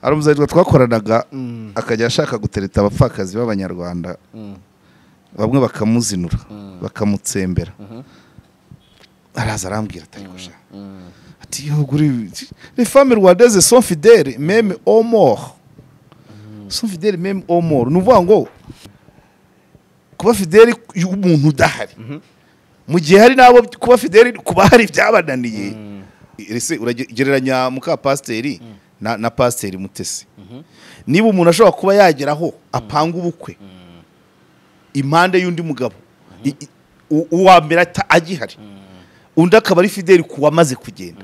arumuzayitwa twakoranaga akajya ashaka gutereta abapfakazi b'abanyarwanda bamwe bakamuzinura bakamutsembera araza arambwira atayikosha ati yoguri les femmes rwandaises sont fidèles même au mort sont fidèles même au mort nuvuga ngo kuba fidèle y'umuntu udahari mu gihe hari nabo kuba fidèle kuba hari byabananiye ese uragereranya muka pasteri na pasteri Mutesi niba umuntu ashobora kuba yageraho apanga ubukwe impande y'undi mugabo uwambera agihari undi akaba ari fidèle kuwa maze kugenda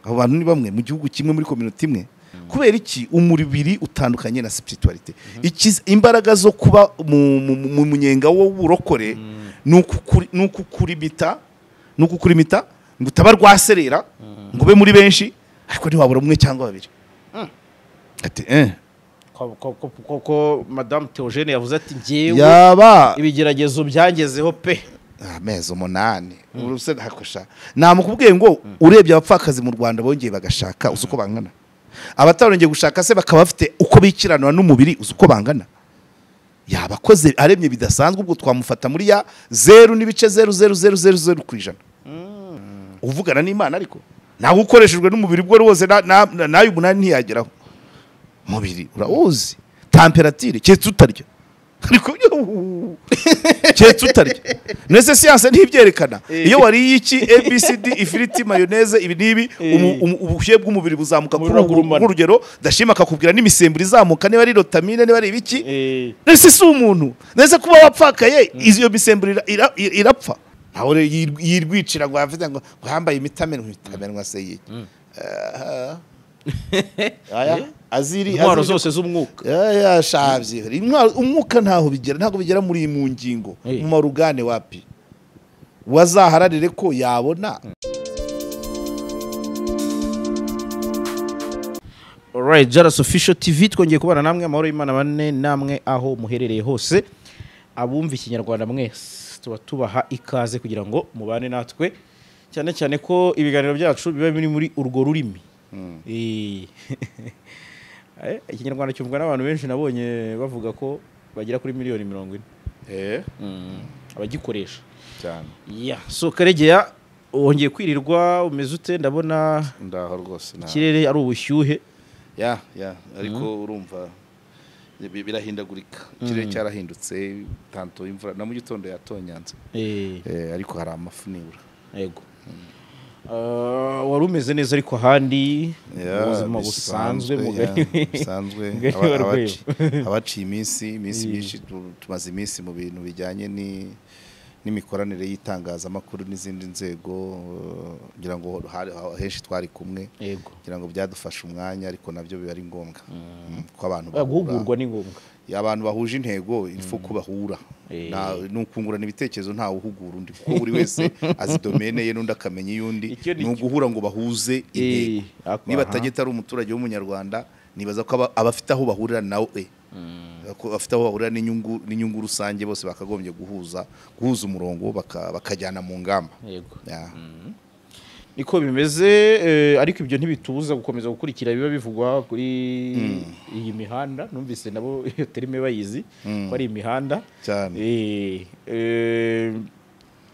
abo bantu ni bamwe mu gihugu kimwe muri community imwe kubera iki umuribiri utandukanye na spirituality imbaraga zo kuba mu munyenga wo burokore nukukurimita ngo utabarwaserera ngo be muri benshi ariko ntiwabura umwe cyangwa babiri ati koko Madame THEOGENE yavuze ati ngiyewe yaba ibigeragezo byangezeho pe amezi 8 uruse hakosha namukubwiye ngo urebye abapfakazi mu Rwanda bongeye bagashaka uzuko bangana abatarongeye gushaka se bakaba bafite uko bikiranwa n'umubiri uzuko bangana yabakoze aremye bidasanzwe ubwo twamufata muri ya 0.0000 kwijana uvugana n'Imana ariko nawe ukoreshejwe n'umubiri bwo rwose nayo umunani ntiyageraho mubiri urawuzi temperature cyetse utarya ariko cyetse utarya nese science ntibyerekana iyo wari iki ABCD ifiriti mayonnaise ibi nibi ubushyuhe bw'umubiri buzamuka kurugero dashima akakubwira n'imisemburo izamuka niba ari rotamine niba ari ibiki nese si umuntu nese kuba wapfakaye iyo misemburo irapfa aho yirwicira ngo yavuze ngo yambaye imitamenwa se yiki aya aziri intwaro zose z'umwuka shavye umwuka ntaho bigera muri mu ngingo mu marugane wapi wazahararire ko yabona. Alright, JALAS official TV twongeye kubana namwe amahoro y'Imana bane namwe aho muherereye hose abumva ikinyarwanda mwese tubaha ikaze kugira ngo mubane natwe cyane cyane ko ibiganiro byacu biba biri muri urwo rurimi ikinyarwanda cyumvwa n'abantu benshi nabonye bavuga ko bagira kuri miliyoni 40 abagikoresha cyane so Karegeya wongeye kwirirwa umeze ute ndabona ndaho rwose ikirere ari ubushyuhe ariko urumva birahindagurika ikirere cyarahindutse tanto imvura na mu gitondo yatonyanze ariko hari amafu nibura yego wari umeze neza ariko ahandi ubuzima busanzwe abaciye iminsi myinshi tumaze iminsi mu bintu bijyanye n'imikoranire y'itangazamakuru n'izindi nzego ngira ngo henshi twari kumwe ngira ngo byadufasha umwanya ariko nabyo biba ari ngombwa ko abantu bahugurwa ni ngombwa abantu bahuje intego ifu kubahura n'ukungurana ibitekerezo nta uhugura undi kuko buri wese azi domaine ye n'undi akamenya yundi n'uguhura ngo bahuze intego niba tageta ari umuturage w'umunyarwanda nibaza ko abafite aho bahurira nawe bafite aho bahurira n'inyungu rusange bose bakagombye guhuza umurongo bakajyana mu ngamba niko bimeze ariko ibyo ntibitubuza gukomeza gukurikira biba bivugwa kuri iyi mihanda numvise nabo terime bayizi ko ari imihanda cyane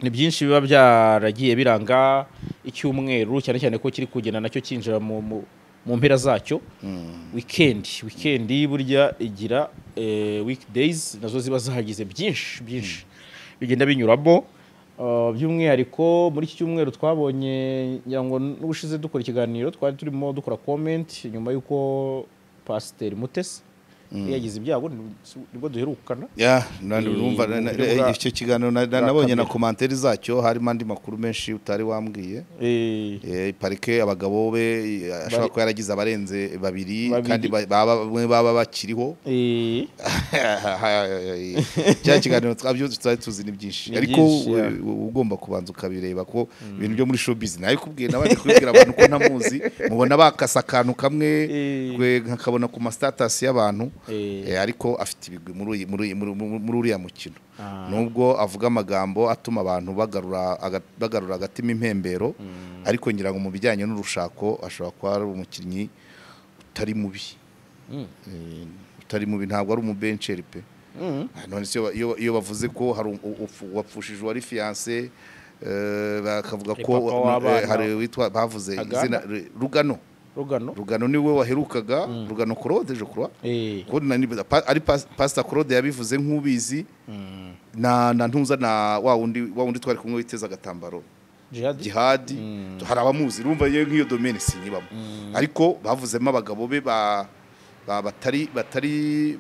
ni byinshi biba byaragiye biranga icyumweru cyane cyane ko kiri kugenda nacyo kinjira mu mpera zacyo weekend burya igira weekdays nazo ziba zahagize byinshi bigenda binyuramo by'umwihariko muri iki cyumweru twabonye ngira ngo n'ubushize dukora ikiganiro twari turimo dukora comment nyuma yuko Pastor Mutesi yagize ibyago nibwo duherukana nandi urumva icyo kiganiro nabonye na commentaire zacyo harimo andi makuru menshi utari wambwiye parike abagabo be ashaka ko yaragize abarenze babiri kandi baba bakiriho cya kiganiro twari tuzi ni byinshi ariko ugomba kubanza ukabireba ko ibintu byo muri showbiz nayo kubwiye nabandi kubwira abantu ko ntamuzi mubona bakasa akantu kamwe nkakabona ku ma status y'abantu ariko afite ibigwi muri uriya mukino nubwo avuga amagambo atuma abantu bagarura agatima impembero ariko ngira ngo mu bijyanye n'urushako ashobora kuba ari umukinnyi utari mubi utari mubi, ntabwo ari umubenceri pe. None se iyo bavuze ko hari wapfushije wari fiancé bakavuga ko hari witwa bavuze izina Rugano niwe waherukaga Rugano Claude je crois ko ari Pastor Claude yabivuze nk'ubizi na ntuza na wa wundi twari kumwe witeza agatambaro Jihadi hari abamuzi urumva ye nk'iyo domaine sinyibamo ariko bavuzemo abagabo be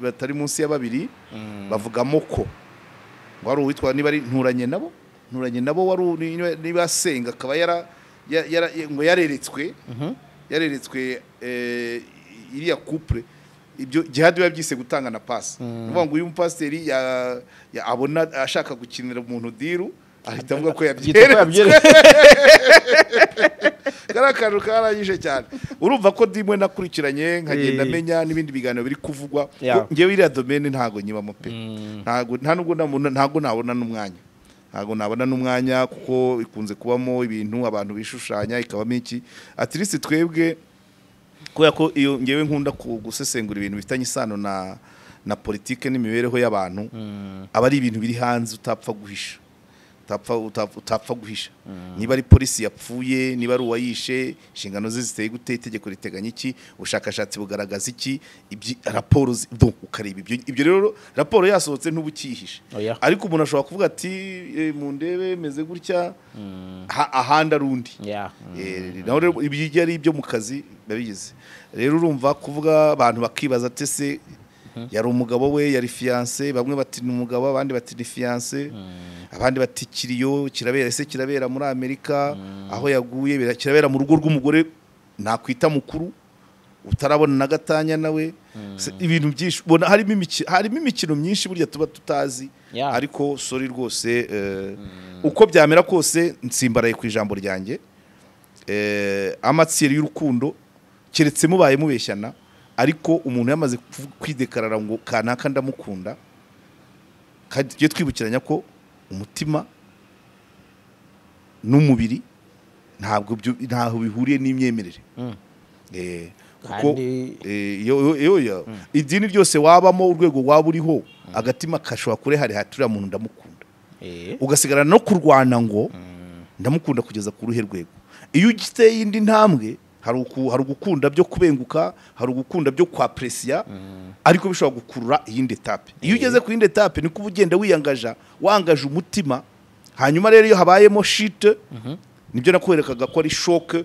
batari munsi ya babiri bavugamo ko wari uwitwa niba ari nturanye nabo wari niba senga akaba ngo yareretswe iriya couple ibyo Jihad yabyise gutanga na pass nuvuga ngo uyu mupasteri abona ashaka gukinira umuntu diru ahita avuga ko yabyeretse karakaru karayije cyane urumva ko dimwe nakurikiranye nkagenda menya n'ibindi biganiro biri kuvugwa ngewe iriya domaine ntago nyibamo pe ntago nabona n'umwanya kuko ikunze kubamo ibintu abantu bishushanya ikabamo iki at least twebwe kubera ko iyo ngewe nkunda gusesengura ibintu bifitanye isano na politike n'imibereho y'abantu aba ari ibintu biri hanze utapfa guhisha niba ari polisi yapfuye niba ari uwayishe inshingano ze ziteye gute itegeko riteganya iki ubushakashatsi bugaragaza iki raporo ukareba ibyo rero raporo yasohotse ntubukihishe ariko umuntu ashobora kuvuga ati mu ndebe meze gutya ahandi arundi naho rero ibyo ari ibyo mu kazi babigize rero urumva kuvuga abantu bakibaza ate se yari umugabo we yari fiancé bamwe bati ni umugabo abandi bati ni fiancé abandi bati kiriyo kirabera muri Amerika aho yaguye kirabera mu rugo rw'umugore nakwita mukuru utarabona na gatanya nawe ibintu byinshi bona harimo imikino myinshi burya tuba tutazi ariko sorry rwose uko byamera kose nsimbaraye ku ijambo ryanjye amatsiri y'urukundo keretse mubaye mubeshyana ariko umuntu yamaze kwidekarara ngo kanaka ndamukunda kandi tujye twibukiranya ko umutima n'umubiri ntaho bihuriye n'imyemerere kuko idini ryose wabamo urwego waba uriho agatima kashobora kurehare haturira muntu ndamukunda ugasigarana no kurwana ngo ndamukunda kugeza ku ruhe rwego iyo ugiteye indi ntambwe hari ugukunda byo kubenguka hari ugukunda byo kwapresiya ariko bishobora gukurura iyindi etape iyo ugeze ku yindi etape niko ubugenda wangaje umutima hanyuma rero iyo habayemo shit nibyo nakwerekaga ko ari shock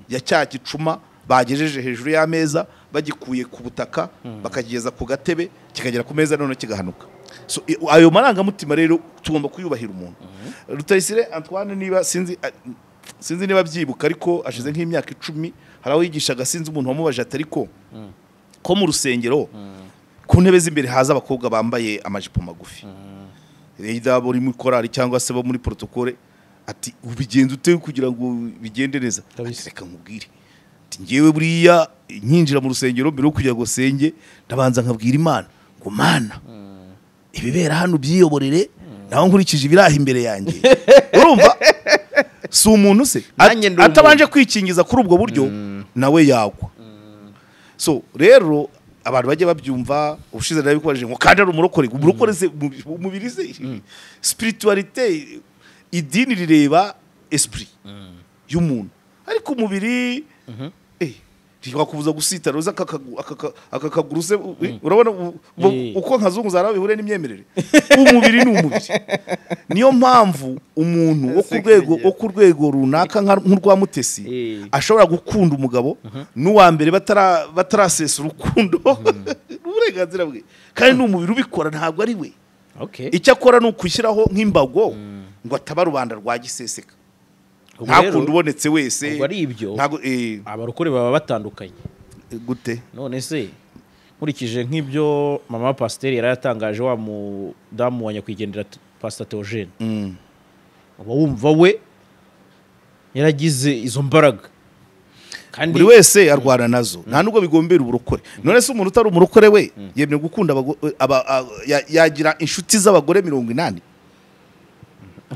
ya cya gicuma bagejeje hejuru y'ameza bagikuye ku butaka bakageza ku gatebe kikagera ku meza none kigahanuka so ayo marangamutima rero tugomba kuyubahira umuntu Rutayisire Antoine niba sinzi niba byibuka ariko ashize nk'imyaka 10 haraho yigishaga sinzi umuntu wamubaje atariko ko mu rusengero ku ntebe z'imbere haza abakobwa bambaye amajipo magufi rero buri muri korali cyangwa se bo muri protocole ati ubigenza ute kugira ngo bigende neza reka nkubwire ati ngewe buriya nyinjira mu rusengero mbere yo kujya ngo senge ndabanza nkabwira Imana ngo Mana ibibera hano byiyoborere naho nkurikije ibiraha imbere yanjye urumva si umuntu se atabanje kwikingiza kuri ubwo buryo nawe yagwa so rero abantu bajye babyumva ubushize nabikwaje ngo kandi ari umurokore se umubiri se spiritualité idini rireba esprit y'umuntu ariko umubiri twakubuza gusitara uza akakaguruse urabona uko nkazungu zarabihure n'imyemerere umubiri ni umubiri niyo mpamvu umuntu wo ku rwego runaka nk'urwa Mutesi ashobora gukunda umugabo n'uwa mbere batarasesa urukundo uburenganzira bwe kandi n'umubiri ubikora ntabwo ari we icyo akora ni ukwishyiraho nk'imbago ngo ataba rubanda rwa giseseka ntakundi ubonetse wese ari ibyo abarokore baba batandukanye gute none se nkurikije nk'ibyo mama pasiteri yarayatangaje wa mudamu wa nyakwigendera Pastor THEOGENE wumva we yaragize izo mbaraga kandi buri wese arwana nazo nta nubwo bigombera uburokore none se umuntu utari umurokore we yemeye gukunda yagira inshuti z'abagore 80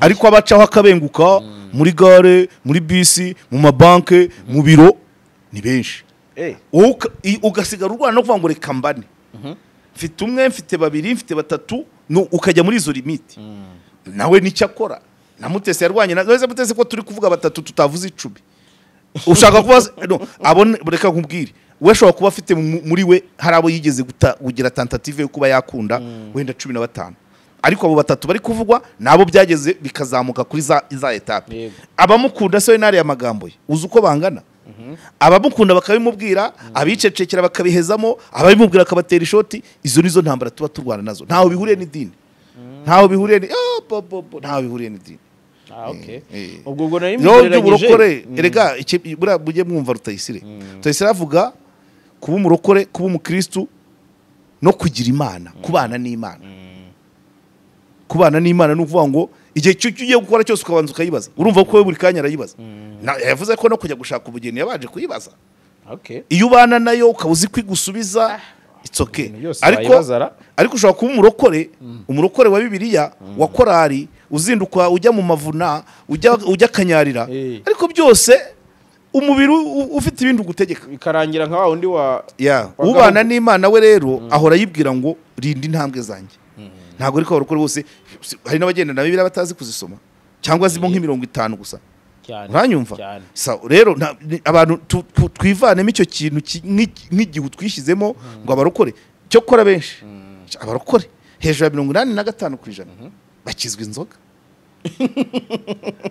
ariko abacaho akabenguka muri gare muri bisi mu mabanke mu biro ni benshi ugasigara urwana no kuvuga ngo reka mbane mfite umwe mfite babiri mfite batatu ukajya muri izo limiti nawe nicyo akora na Mutesi yarwanye na Mutesi ko turi kuvuga batatu tutavuze 10 ushaka kubaza abone reka nkubwire we shobora kuba afite muri we hari abo yigeze kugira tentative yo kuba yakunda wenda 15 ariko abo batatu bari kuvugwa nabo byageze bikazamuka kuri za etape abamukunda se nari amagambo ye uzi uko bangana abamukunda bakabimubwira abicecekera bakabihezamo ababimubwira akabatera ishoti izo nizo ntambara tuba turwana nazo ntaho bihuriye n'idini ntaho bihuriye n'idini okay ubwo nari mbigereranyije erega bura bujye mwumva Rutayisire Rutayisire avuga kuba umurokore kuba umukristo no kugira imana kubana n'Imana n'uvuga ngo igihe cyo ugiye gukora cyose ukabanza ukayibaza urumva ko buri kanya arayibaza yavuze ko no kujya gushaka ubugeni yabaje kuyibaza iyo ubana nayo ukabuzi kwigusubiza it's okay ariko ushobora kuba umurokore wa Bibiliya wa korari uzinduka ujya mu mavuna ujya kanyarira ariko byose umubiri ufite ibindi ugutegeka bikarangira nka wundi ubana n'Imana we rero ahora yibwira ngo rinda intambwe zanjye ntago ariko abarokore bose hari n'abagenda na Bibiliya batazi kuzisoma cyangwa zimo nk'50 gusa uranyumva rero abantu twivanemo icyo kintu nk'igihe twishyizemo ngo abarokore cyo kora benshi abarokore hejuru ya 85% bakizwa inzoga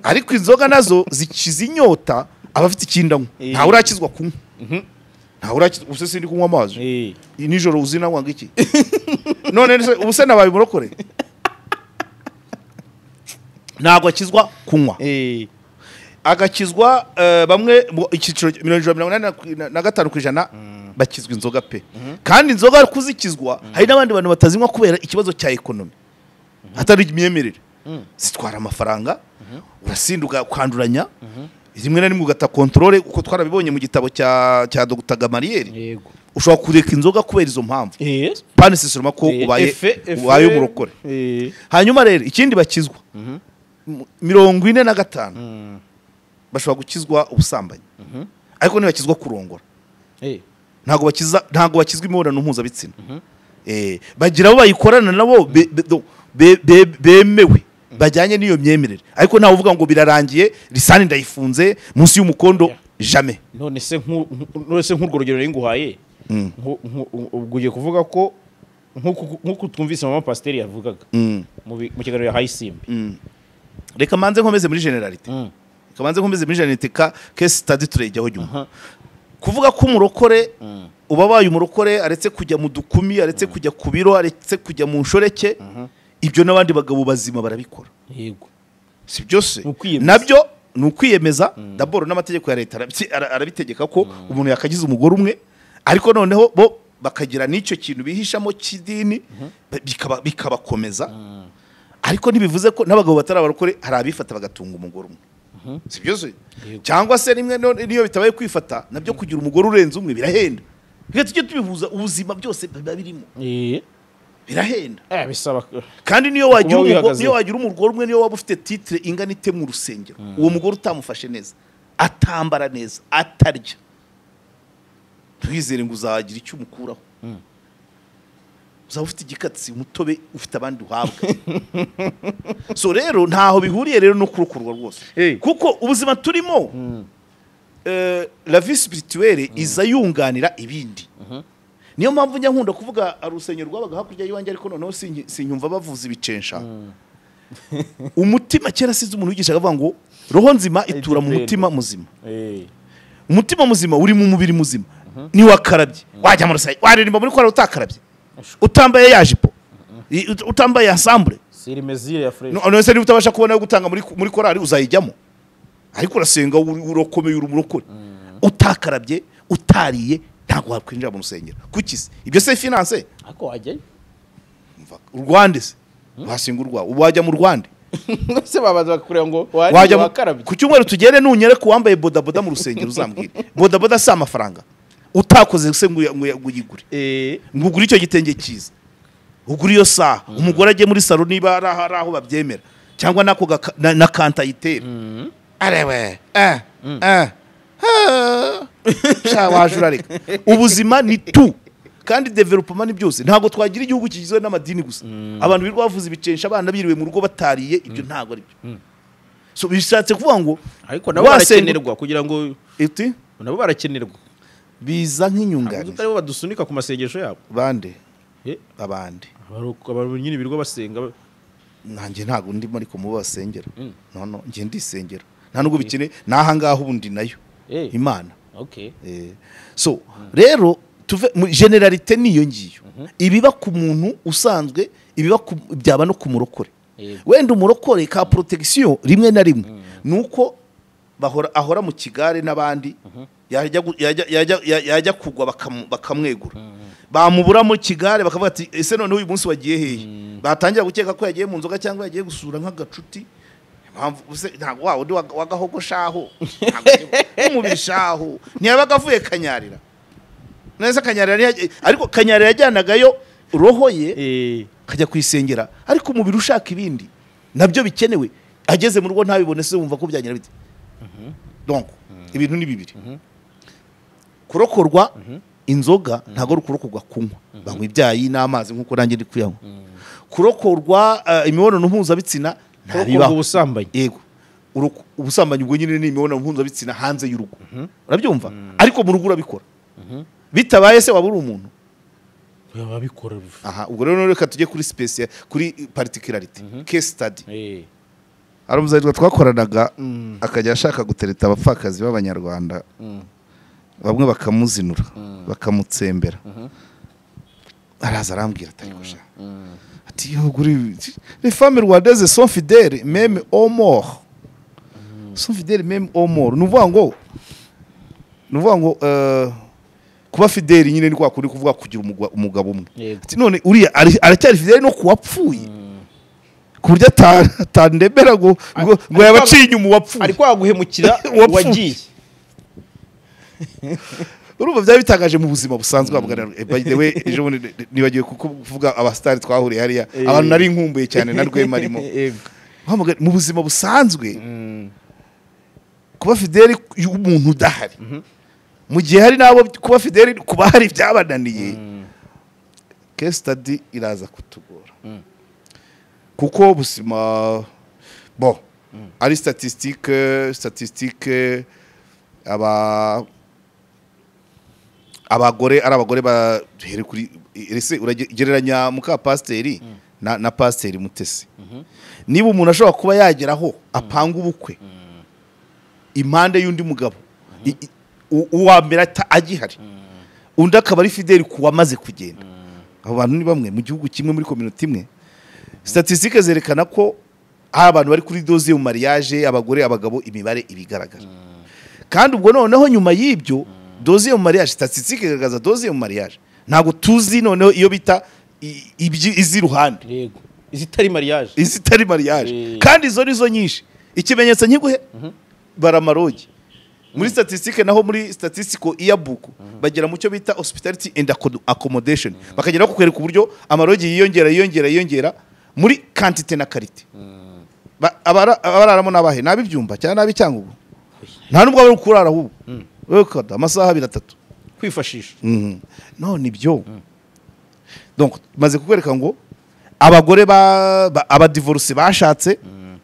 ariko inzoga nazo zikiza inyota abafite ikindanywa nta urakizwa kunywa nta urakizwa ubuse sindi kunywa amazi nijoro uzinanywa ngiki none ubuse nabaye umurokore ntago akizwa kunywa agakizwa bamwe ikiciro 85% bakizwa inzoga pe kandi inzoga kuzikizwa hari n'abandi bantu batazinywa kubera ikibazo cya ekonomi atari imyemerere zitwara amafaranga urasinduka kwanduranya rimwe na rimwe ugata controle uko twarabibonye mu gitabo cya Dr. Gamaliel ushobora kureka inzoga kubera izo mpamvu pane sisoma ko ubaye umurokore hanyuma rero ikindi bakizwa 45 bashobora gukizwa ubusambanyi ariko ntibakizwa kurongora ntago bakizwa imibonano mpuzabitsina bagira abo bayikorana nabo bemewe bajyanye n'iyo myemerere ariko ntawe uvuga ngo birarangiye lisani ndayifunze munsi y'umukondo jamais none se nk'urwo rugero n'inguhaye ugiye kuvuga ko nk'uko twumvise mama pasiteri yavugaga mu kiganiro ya Hayisimbi reka manze nkomeze muri generalite ka case study turejyaho nyuma kuvuga ko umurokore ubabaye umurokore aretse kujya mu dukumi aretse kujya ku biro aretse kujya mu nshoreke ibyo n'abandi bagabo bazima barabikora yego si byose nabyo nukwiyemeza d'abord n'amategeko ya leta arabitegeka ko umuntu yakagize umugore umwe ariko noneho bo bakagira n'icyo kintu bihishamo kidini bikabakomeza ariko ntibivuze ko n'abagabo batarabarokore hari abifata bagatunga umugore umwe si byose cyangwa se rimwe niyo bitabaye kwifata nabyo kugira umugore urenze umwe birahenda reka tujye tubihuza ubuzima byose biba birimo birahenda bisaba kandi niyo wagira umugore umwe niyo waba ufite titre ingana ite mu rusengero uwo mugore utamufashe neza atambara neza atarya twizere ngo uzagira icyo umukuraho uzaba ufite igikatsi umutobe ufite abandi uhabwa so rero ntaho bihuriye rero no kurukurwa rwose kuko ubuzima turimo la vie spirituelle iza yunganira ibindi niyo mpamvu njya nkunda kuvuga urusengero rwabaga hakurya y'iwanjye ariko noneho sinyumva bavuza ibicensha umutima kera size umuntu wigisha avuga ngo roho nzima itura mu mutima muzima umutima muzima uri mu mubiri muzima ni wakarabye wajya mu rusengero waririmba muri korali utakarabye utambaye yajipo utambaye ensemble siri mezire ya fresh none se utabasha kubona yo gutanga muri korali uzayijyamo ariko urasenga urokomeye urumurokore utakarabye utariye ntago wakwinjira mu rusengero kukize ibyo se finance ako wajyayo urwande se wasinga urwa wajya mu Rwanda se babaza kureba ngo wajya wakarabye ku cyumweru tugere nunyere ku wambaye bodaboda mu rusengero uzambwira bodaboda si amafaranga utakoze se ngo uyigure ngugura icyo gitenge cyiza ugura iyo saha umugore ajye muri salo niba ari aho babyemera cyangwa nako na kanta yitera arewe sha wajura reka ubuzima ni tu kandi development ni byose ntago twagira igihugu kigizwe n'amadini gusa abantu birwa bavuza ibicensha abana biriwe mu rugo batariye ibyo ntago ari byo so bishatse kuvuga ngo ariko nabo barakenerwa kugira ngo iti nabo barakenerwa biza nk'inyunganizi tutari badusunika ku masengesho yabo bande abandi abantu nyine birwa basenga nanjye ntago ndimo ariko mu basengera no ngiye ndisengera nta nubwo bikene naha ngaho ubundi nayo Imana okay so rero tuve generalite niyo ngiyo ibiba ku muntu usanzwe ibiba byaba no ku murokore wenda umurokore ka protection rimwe na rimwe nuko ahora mu kigare n'abandi yajya kugwa bakamwegura bamubura mu kigare bakavuga ati ese none uyu munsi wagiye hehe batangira gukeka ko yagiye mu nzoga cyangwa yagiye gusura nk'agacuti mpamvu ntago wawo ndi wagahogo shaho umubiri shaho ntiyabaga avuye kanyarira neza kanyarira ariko kanyarira yajyanagayo roho ye kajya kwisengera ariko umubiri ushaka ibindi nabyo bikenewe ageze mu rugo ntabibone se wumva ko byagira bite donc ibintu ni bibiri kurokorwa inzoga ntago ari kurokorwa kunywa banywa ibyayi n'amazi nkuko nanjye ndi kuyanywa kurokorwa imibonano mpuzabitsina ntabibaho ubusambanyi yego ubusambanyi ubwo nyine ni imibonano mpuzabitsina hanze y'urugo urabyumva ariko mu rugo urabikora bitabaye se wabura umuntu babikora aha ubwo rero reka tujye kuri special kuri particularity case study hari umuzayirwa twakoranaga akajya ashaka gutereta abapfakazi b'abanyarwanda bamwe bakamuzinura bakamutsembera araza arambwira atari gusha ati yo guri les femmes rwandaises sont fidèles même au mort sont fidèles même au mort nuvuga ngo kuba fidèle nyine ni kwa kuri kuvuga kugira umugabo umwe none uriya aracyari fidèle no kuwapfuye kurya atandembera ngo yabaciye inyuma wapfuye ariko waguhemukira wagiye urumva byaba bitangaje mu buzima busanzwe by the way ejo nibagiwe kuvuga abastari twahuriye hariya abantu nari nkumbuye cyane na Rwema arimo mu buzima busanzwe kuba fidèle y'umuntu udahari mu gihe hari nabo kuba fidèle kuba hari byabananiye case study iraza kutugora kuko ubuzima ari statistique abagore ari abagore bahere kuri ese uragereranya muka pasteri na pasteri Mutesi niba umuntu ashobora kuba yageraho apanga ubukwe impande y'undi mugabo uwa mbere agihari undi akaba ari fidèle kuwamaze kugenda abo bantu ni bamwe mu gihugu kimwe muri community imwe statistiques zerekana ko abantu bari kuri doze mu mariage abagore abagabo imibare ibigaragara kandi ubwo noneho nyuma y'ibyo doze mu mariage statistiques igaragaza doze mu mariage ntago tuzi noneho iyo bita izi ruhande yego izitari mariage kandi izo nizo nyinshi ikimenyetso nkiguhe baramarogi muri statistique naho muri statistical yearbook bagera mu cyo bita hospitality and accommodation bakagera ku kwereka uburyo amarogi yiyongera muri quantité na qualité abararamo nabahe nabibyumba cyane nabicyanga ubu nta nubwo bari kurara ahubwo wekada amasaha 2-3 kwifashisha none ibyo donc maze kukwereka ngo abagore abadivorce bashatse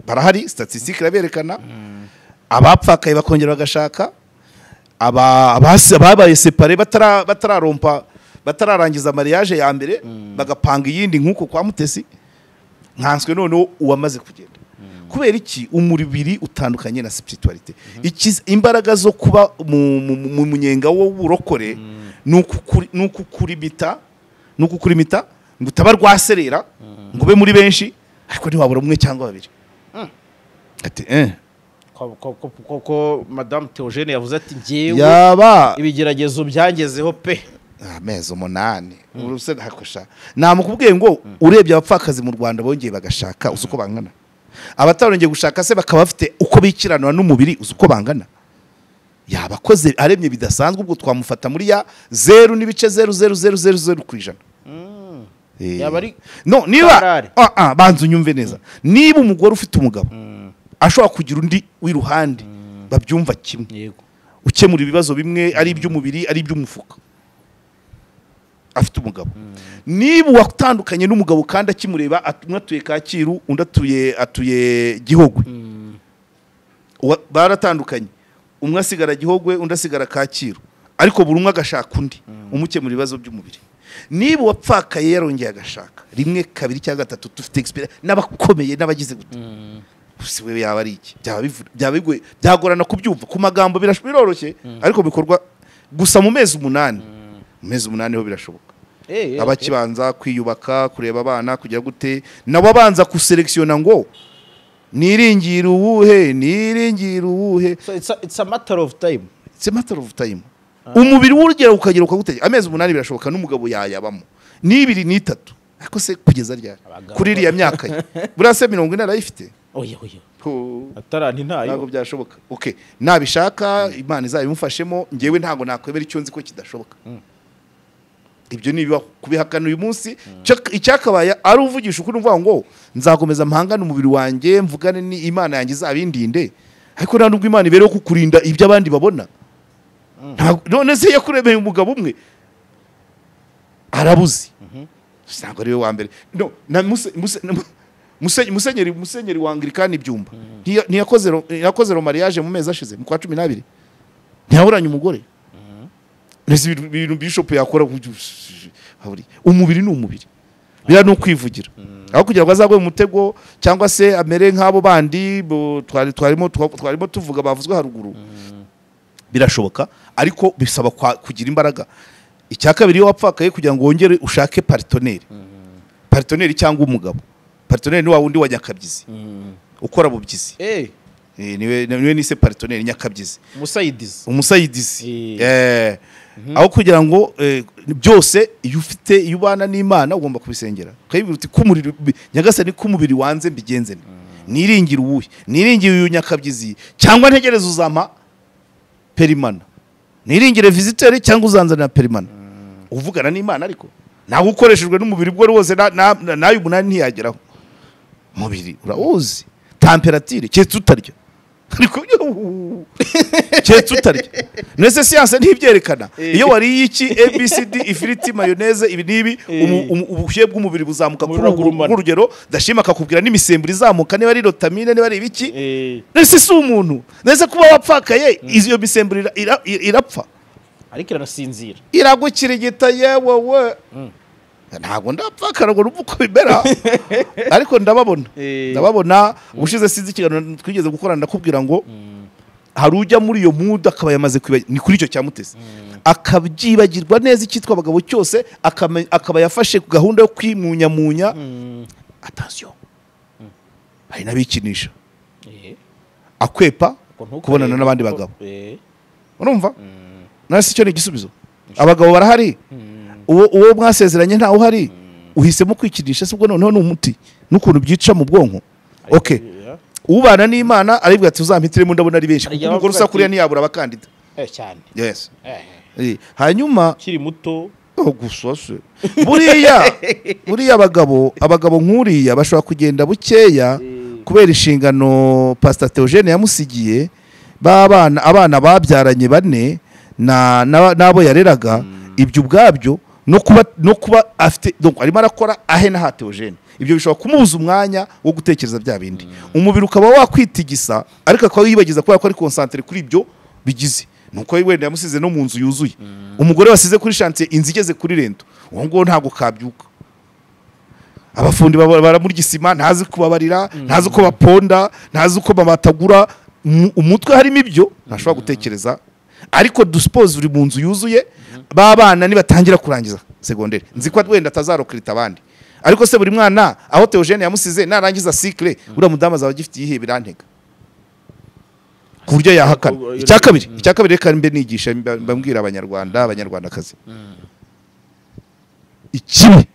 barahari statistique iraberekana abapfakaye bakongera bagashaka ababaye séparé batararangiza mariage ya mbere bagapanga iyindi nkuko kwa Mutesi nkanswe none uwamaze kugenda kubera iki umuribiri utandukanye na spiritualité imbaraga zo kuba mu munyenga wo burokore nukukurimita ngo utabarwaserera ngo be muri benshi ariko ntiwabura umwe cyangwa babiri ati koko Madame THEOGENE yavuze ati ngewe ibigeragezo byangezeho pe amezi 8 uruse hakosha namukubwiye ngo urebye abapfakazi mu Rwanda bongeye bagashaka usuko bangana abatarongeye gushaka se bakaba bafite uko bikiranwa n'umubiri usuko bangana yabakoze aremye bidasanzwe ubwo twamufata muri ya 0.0000 kwijana yabari no niba banzu nyumve neza niba umugore ufite umugabo ashobora kugira undi wiruhande babyumva kimwe yego ukemura ibibazo bimwe ari iby'umubiri ari iby'umufuka afite umugabo niba watandukanye n'umugabo kandi akimureba umwe atuye Kacyiru undi atuye Gihogwe baratandukanye umwe asigara Gihogwe undi asigara Kacyiru ariko buri umwe agashaka undi umukemura ibibazo by'umubiri niba wapfakaye yarongeye agashaka rimwe kabiri cyangwa gatatu dufite experience n'abakomeye n'abagize gute siwe yaba ari iki byabigoye byagorana kubyumva ku magambo biroroshye ariko bikorwa gusa mu mezi 8 ho birashoboka abakibanza kwiyubaka kureba abana kujya gute nabo abanza kuselektiona ngo niringira uwuhe so it's a matter of time umubiri w'urugero ukagera ukagutege amezi 8 birashoboka n'umugabo yayabamo ni 2 n'3 ariko se kugeza ryari kuri iriya myaka ye burase 40 arayifite oya ataranti ntayo ntabwo byashoboka okay nabishaka Imana izabimufashemo ngewe ntago nakwemera icyo nzi ko kidashoboka ibyo nibiba kubihakana uyu munsi icyakabaye ari uvugisha ukuri mvuga ngo nzakomeza mpangana umubiri wanjye mvugane ni Imana yanjye izabindinde ariko nta nubwo Imana ibereho kukurinda ibyo abandi babona none se yakuremeye umugabo umwe arabuzi ntabwo ari we wa mbere no na musenyeri wa Anglikani Byumba ntiyakoze mariage mu mezi ashize mu kwa 12 ntiyahoranye umugore nese ibintu bishop yakora umubiri ni umubiri bira no kwivugira aho kugira ngo azagwe mu mutego cyangwa se amere nk'abo bandi twarimo tuvuga bavuzwe haruguru birashoboka ariko bisaba kugira imbaraga icyakabiri yo wapfakaye kugira ngo wongere ushake partenaire cyangwa umugabo partenaire ni wa wundi wa nyakabyizi ukora bubyizi niwe nise partenaire nyakabyizi umusayidizi aho kugira ngo byose iyo ufite iyo ubana n'Imana ugomba kubisengera ukayibwira uti kumuriro nyagasani kumubiri wanze mbigenze niringira uwuhe niringira uyu nyakabyizi cyangwa ntegereza uzama perimana niringire visiteur cyangwa uzanzana perimana uvugana n'Imana ariko nawe ukoreshejwe n'umubiri bwo rwose nayo umunani ntiyageraho mubiri urauzi temperature cye tutarya ariko cye tutarya nese science ntibyerekana iyo wari iki ABCD ifiriti mayonnaise ibi nibi ubushyuhe bw'umubiri buzamuka kurugero dashima akakubwira n'imisemburo izamuka niba ari rotamine niba ari ibiki nese si umuntu nese kuba wapfakaye iyo misemburo irapfa ariko iranasinzira iragukirigita yewe ntago ndapfakara ngo numva uko bimera ariko ndababona ubushize sinzi ikiganiro twigeze gukorana ndakubwira ngo hari ujya muri iyo mood akaba yamaze ni kuri icyo cyamutese akabyibagirwa neza icyitwa abagabo cyose akaba yafashe ku gahunda yo kwimunyamunya attention hari nabikinisha akwepa kubonana n'abandi bagabo urumva nasi cyo ni igisubizo abagabo barahari uwo mwasezeranye ntawe uhari uhisemo kwikinisha sibwo noneho ni umuti n'ukuntu byica mu bwonko okay ubana n'Imana aribwa ati uzampitiremo ndabona ari benshi kuko rusa kuriya ntiyabura abakandida cyane yes hanyuma kiri muto gusose buriya abagabo nkuriya bashobora kugenda bukeya kubera inshingano Pastor THEOGENE yamusigiye abana babyaranye bane nabo yareraga ibyo ubwabyo no kuba afite donc arimo arakora ahena ha THEOGENE ibyo bishobora kumubuza umwanya wo gutekereza bya bindi umubiri ukaba wakwitigisa ariko akaba yibagiza ko ari concentré kuri ibyo bigize nuko wenda yamusize no mu nzu yuzuye umugore wasize kuri chantier inzu igeze kuri rento uwo ngo ntago kabyuka abafundi baramurya isima ntazi kubabarira ntazi uko baponda ntazi uko bamatagura umutwe harimo ibyo ntashobora gutekereza ariko duspose uri mu nzu yuzuye babana nibatangira kurangiza secondaire nzi ko wenda atazarokrita abandi ariko se buri mwana aho THEOGENE yamusize narangiza cycle ura mudama zawe gifite yihe birantega kurya yahakana icyakabiri reka mbe nigisha mbambwira abanyarwandakazi ikibi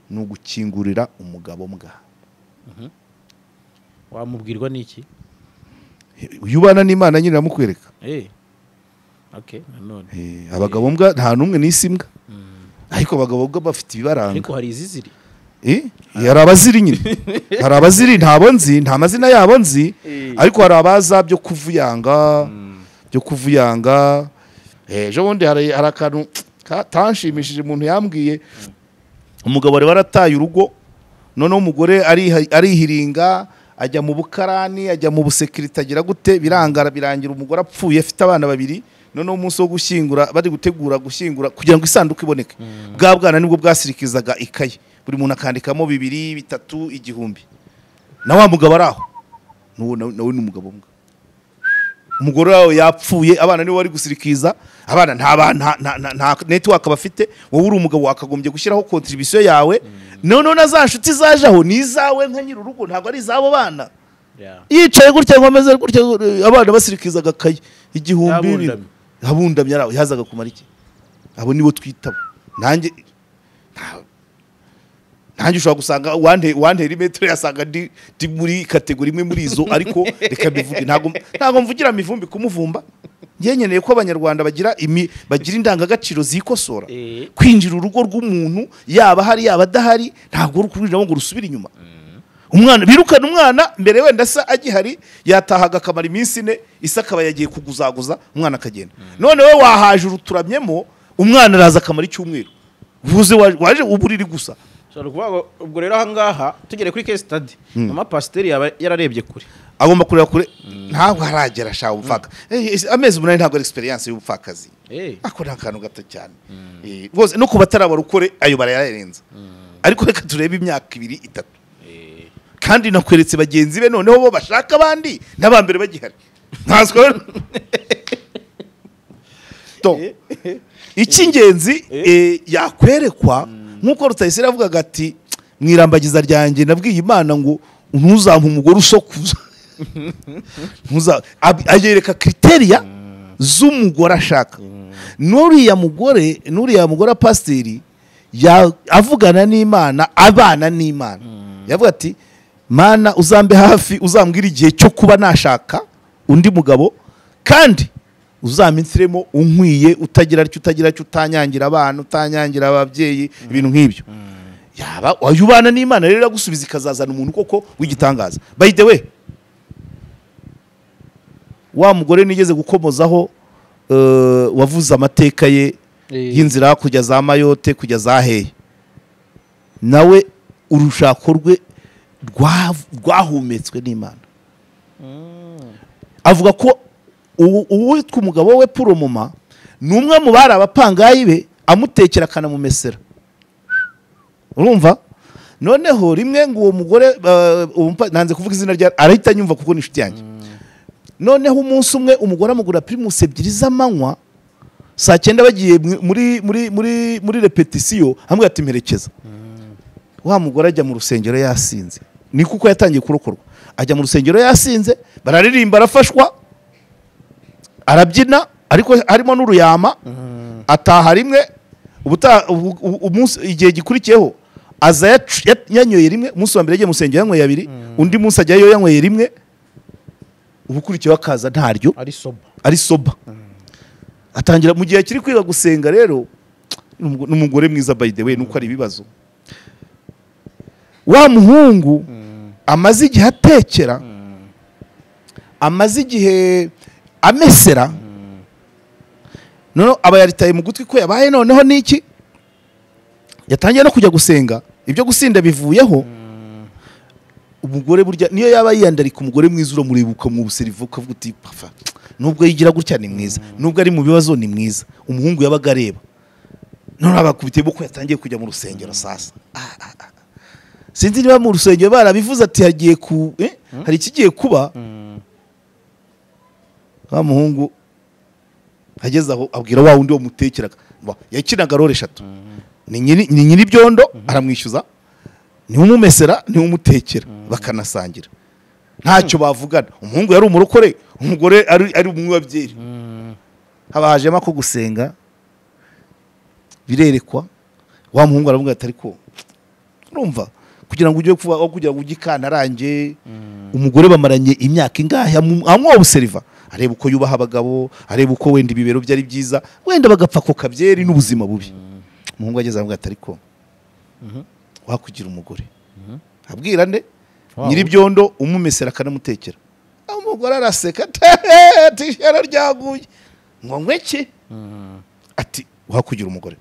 ni ugukingurira umugabo mbwa wamubwirwa n'iki uyubana n'Imana nyine ramukwereka okay nanone abagabo mbwa nta numwe n'isimbwa ariko abagabo bwo bafite ibibaranga ariko hari iziziri yari abaziri nyine hari abaziri ntabwo nzi nta mazina yabo nzi ariko hari abaza byo kuvuyanga byo kuvuyanga. Ejo bundi hari akantu tanshimishije, umuntu yambwiye umugabo wari warataye urugo, noneho umugore arihiringa ajya mu bukarani, ajya mu busekirite, agira gute, birangira umugore apfuye afite abana babiri. Noneho umunsi wo gushyingura, bari gutegura gushyingura kugira ngo isanduku iboneke, bwa bwana nibwo bwasirikizaga ikaye, buri muntu akandikamo 2, 3, 1,000. Na wa mugabo araho, nawe ni umugabo umwe. Umugore wawe yapfuye, abana niwe wari gusirikiza, abana nta network bafite, wowe uri umugabo wakagombye gushyiraho contribution yawe. None na nshuti zajaho ni izawe nka nyiri urugo, ntabwo ari izabo bana. Yicaye gutya ngomeze gutya, abana basirikizaga kaye 1,000 habundamye araho, yazaga kumara iki? Abo nibo twitabo. Nanjye ushobora gusanga wantera imetero yasanga ndi muri kategori imwe muri izo, ariko reka bivuge, ntago mvugira mivumbi kumuvumba. Ngenyeneye ko abanyarwanda bagira indangagaciro zikosora. Kwinjira urugo rw'umuntu yaba hari yaba adahari, ntabwo rukurira ngo rusubire inyuma. Umwana birukana umwana mbere, wenda sa agihari yatahaga akamara iminsi 4, isa akaba yagiye kuguzaguza, umwana akagenda. None we wahaje uruturamyemo, umwana araza akamara icyumweru, uvuze waje uburiri gusa. Ubwo rero ahangaha tugere kuri case study, mama pasiteri yaba yararebye kure, agomba kureba kure, ntabwo haragera sha ubupfaka. Amezi 8 ntabwo ari experience y'ubupfakazi, ako nta kantu gato cyane. Rwose no kubatara barukore ayo barayarenza, ariko reka turebe imyaka 2, 3. Kandi nakweretse bagenzi be, noneho bo bashaka abandi n'abambere bagihari, nkazwe to icy'ingenzi yakwerekwa. Nkuko Rutayisire avugaga ati, mwirambagiza ryanjye nabwiye Imana ngo ntuzampa umugore usokuza. Ayereka criteria z'umugore ashaka. Nuriya mugore pasiteri avugana n'Imana, abana n'Imana, yavuga ati, Mana uzambe hafi, uzambwira igihe cyo kuba nashaka undi mugabo, kandi uzamintsiremo unkwiye, utagira cyo utanyangira abana, utanyangira ababyeyi, ibintu nk'ibyo. Yaba wayubana n'Imana rero gusubiza ikazazana umuntu koko w'igitangaza. By the way, wa mugore nigeze gukomozaho wavuze amateka ye y'inzira kujya za Mayotte, kujya za Heye, nawe urushako rwe rwahumetswe n'Imana. Avuga ko uwitwa umugabo we Puromoma numwe mu bari abapangayi be, amutekera akanamumesera. Urumva? Noneho rimwe ngo uwo mugore, nanze kuvuga izina rya, arahita nyumva kuko ni inshuti yanjye. Noneho umunsi umwe umugore amugura primus 2 z'amanywa, saa 9 bagiye muri repetition, hamwe ati mperekeza. Wa mugore ajya mu rusengero yasinze, ni kuko yatangiye kurokorwa. Ajya mu rusengero yasinze, bararirimba, arafashwa, arabyina, ariko harimo n'uruyama. Ataha rimwe, umunsi igihe gikurikiyeho aza yanyoye rimwe. Umunsi wa mbere yagiye mu rusengero yanyoye 2, undi munsi ajyayo yanyoye rimwe, ubukurikiyeho akaza ntaryo, ari soba. Atangira mu gihe kiri kwiga gusenga. Rero n'umugore mwiza by the way, nuko ari ibibazo. Wa muhungu amaze igihe atekera, amaze igihe amesera, noneho aba yaritaye mu gutwi ko yabaye. Noneho niki yatangiye no kujya gusenga, ibyo gusinda bivuyeho. Umugore burya niyo yaba yiyandarika, umugore mwiza uramurebuka mu buserivu, ukavuga uti pfa, nubwo yigira gutya ni mwiza, nubwo ari mu bibazo ni mwiza. Umuhungu yabaga areba, none abakubitiye ko yatangiye kujya mu rusengero. Sasa sinzi niba mu rusengero barabivuze ati hagiye hari ikigiye kuba. Wa muhungu ageze aho abwira wa wundi wo mutekeraga, yakinaga role 3, ni nyiri byondo, aramwishyuza, ni umumesera, ni umutekera, bakanasangira, ntacyo bavugana. Umuhungu yari umurokore, umugore ari umwabyeyi. Habajemo ko gusenga birerekwa. Wa muhungu aravuga ati, ariko urumva, kugira ngo ujye kuva, kugira ngo ugikana arange, umugore bamaranye imyaka ingahe amwobuseriva, areba uko yubaha abagabo, areba uko wenda ibibero byari byiza, wenda bagapfa ko kabyeri n'ubuzima bubi. Umuhungu ageze avuga ati, ariko wakugira umugore, abwira nde nyiri byondo, umumesera akanamutekera. umugore araseka ati ishyara ryaguye ngo ngweki ati wakugira umugore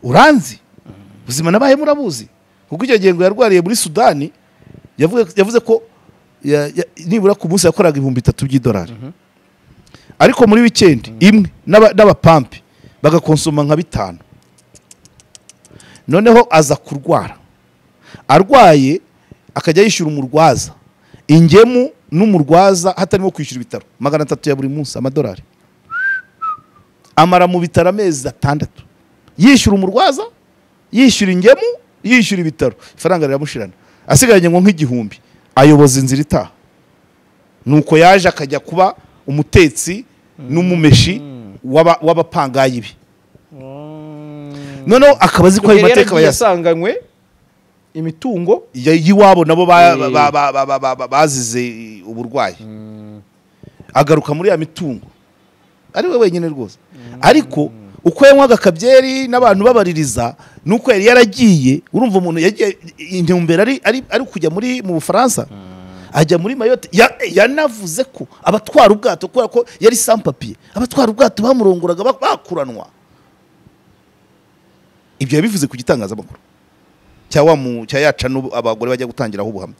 uranzi ubuzima nabaye murabuzi kuko icyo gihe ngo yarwariye muri Sudani yavuze ko nibura ku munsi yakoraga 3,000 by'idolari ariko muri weekend imwe n'abapampi bagakonsoma nka 5 noneho aza kurwara arwaye akajya yishyura umurwaza ingemu n'umurwaza hatarimo kwishyura ibitaro 300 ya buri munsi amadolari amara mu bitaro amezi 6 yishyura umurwaza yishyura ingemu yishyura ibitaro ifaranga riramushirana asigaranye ngo nk'igihumbi ayoboza inzira itaha nuko yaje akajya kuba umutetsi n'umumeshi w'abapangayi ibi noneho akabazi ko ayo mateka bayasanganywe imitungo yiwabo nabo bazize uburwayi agaruka muri ya mitungo ari we wenyine rwose ariko uko yanywaga kabyeri n'abantu babaririza nuko yari yaragiye urumva umuntu yagiye intumbero ari kujya mu Bufaransa ajya muri Mayotte yanavuze ko abatwara ubwato kubera ko yari sans papier abatwara ubwato bamuronguraga bakuranwa ibyo yabivuze ku gitangazamakuru cyayaca abagore bajya gutangiraho ubuhamya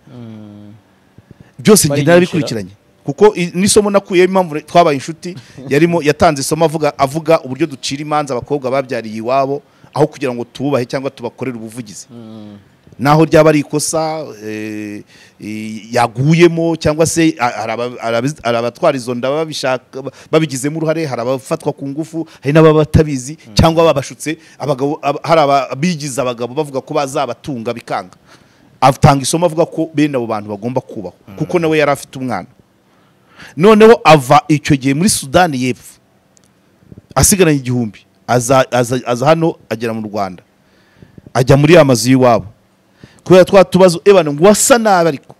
byose njye narabikurikiranye kuko nisomo nakuye impamvu twabaye inshuti yarimo yatanze isomo avuga uburyo ducira imanza abakobwa babyariye iwabo aho kugira ngo tububahe cyangwa tubakorere ubuvugizi naho ryaba ari ikosa yaguyemo cyangwa se arabatwara izo nda babishaka babigizemo uruhare hari abafatwa ku ngufu hari n'ababatabizi cyangwa babashutse abagabo hari abigize abagabo bavuga ko bazabatunga bikanga atanga isomo avuga ko bene abo bantu bagomba kubaho kuko nawe yari afite umwana noneho ava icyo gihe muri Sudani y'Epfo asigaranye igihumbi aza hano agera mu Rwanda ajya muri amazu y'iwabo kubera twatubazo ebana ngo wasa nabi ariko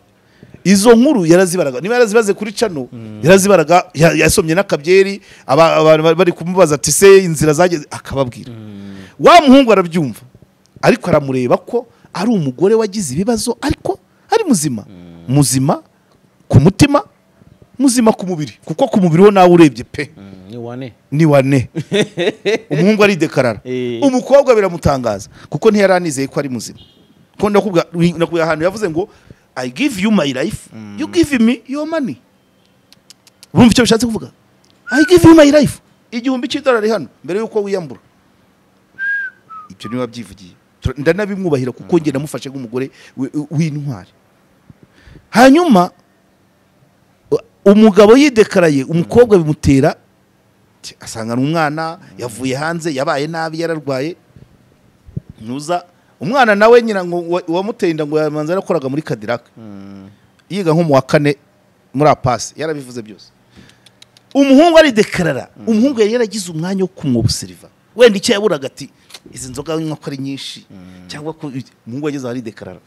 izo nkuru yarazibaraga niba yarazibaze kuri cano yarazibaraga yasomye n'akabyeri abantu bari kumubaza ati se inzira zageze akababwira wa muhungu arabyumva ariko aramureba ko ari umugore wagize ibibazo ariko ari muzima ku mutima muzima ku mubiri kuko ku mubiri ho nawe urebye pe ni wane umuhungu ari dekarara umukobwa biramutangaza kuko ntiyaranizeye ko ari muzima ko nakubwa ahantu yavuze ngo I give you my life you give me your money urumva icyo bishatse kuvuga I give you my life igihumbi cy'idolari hano mbere yuko wiyambura ibyo niba byivugiye ndanabimwubahira kuko nge namufashe nk'umugore w'intwari hanyuma umugabo yidekaraye umukobwa bimutera asanga umwana yavuye hanze yabaye nabi yararwaye nuza umwana nawe nyina ngo wamuteye inda ngo yamanza yarakoraga muri Cadillac yiga nko mu wa 4 muri apasi yarabivuze byose umuhungu ari dekarara umuhungu yari yaragize umwanya wo kumwobuseriva wenda icyo yaburaga ati izi nzoga nywa ko ari nyinshi cyangwa ko umuhungu yageze ari dekarara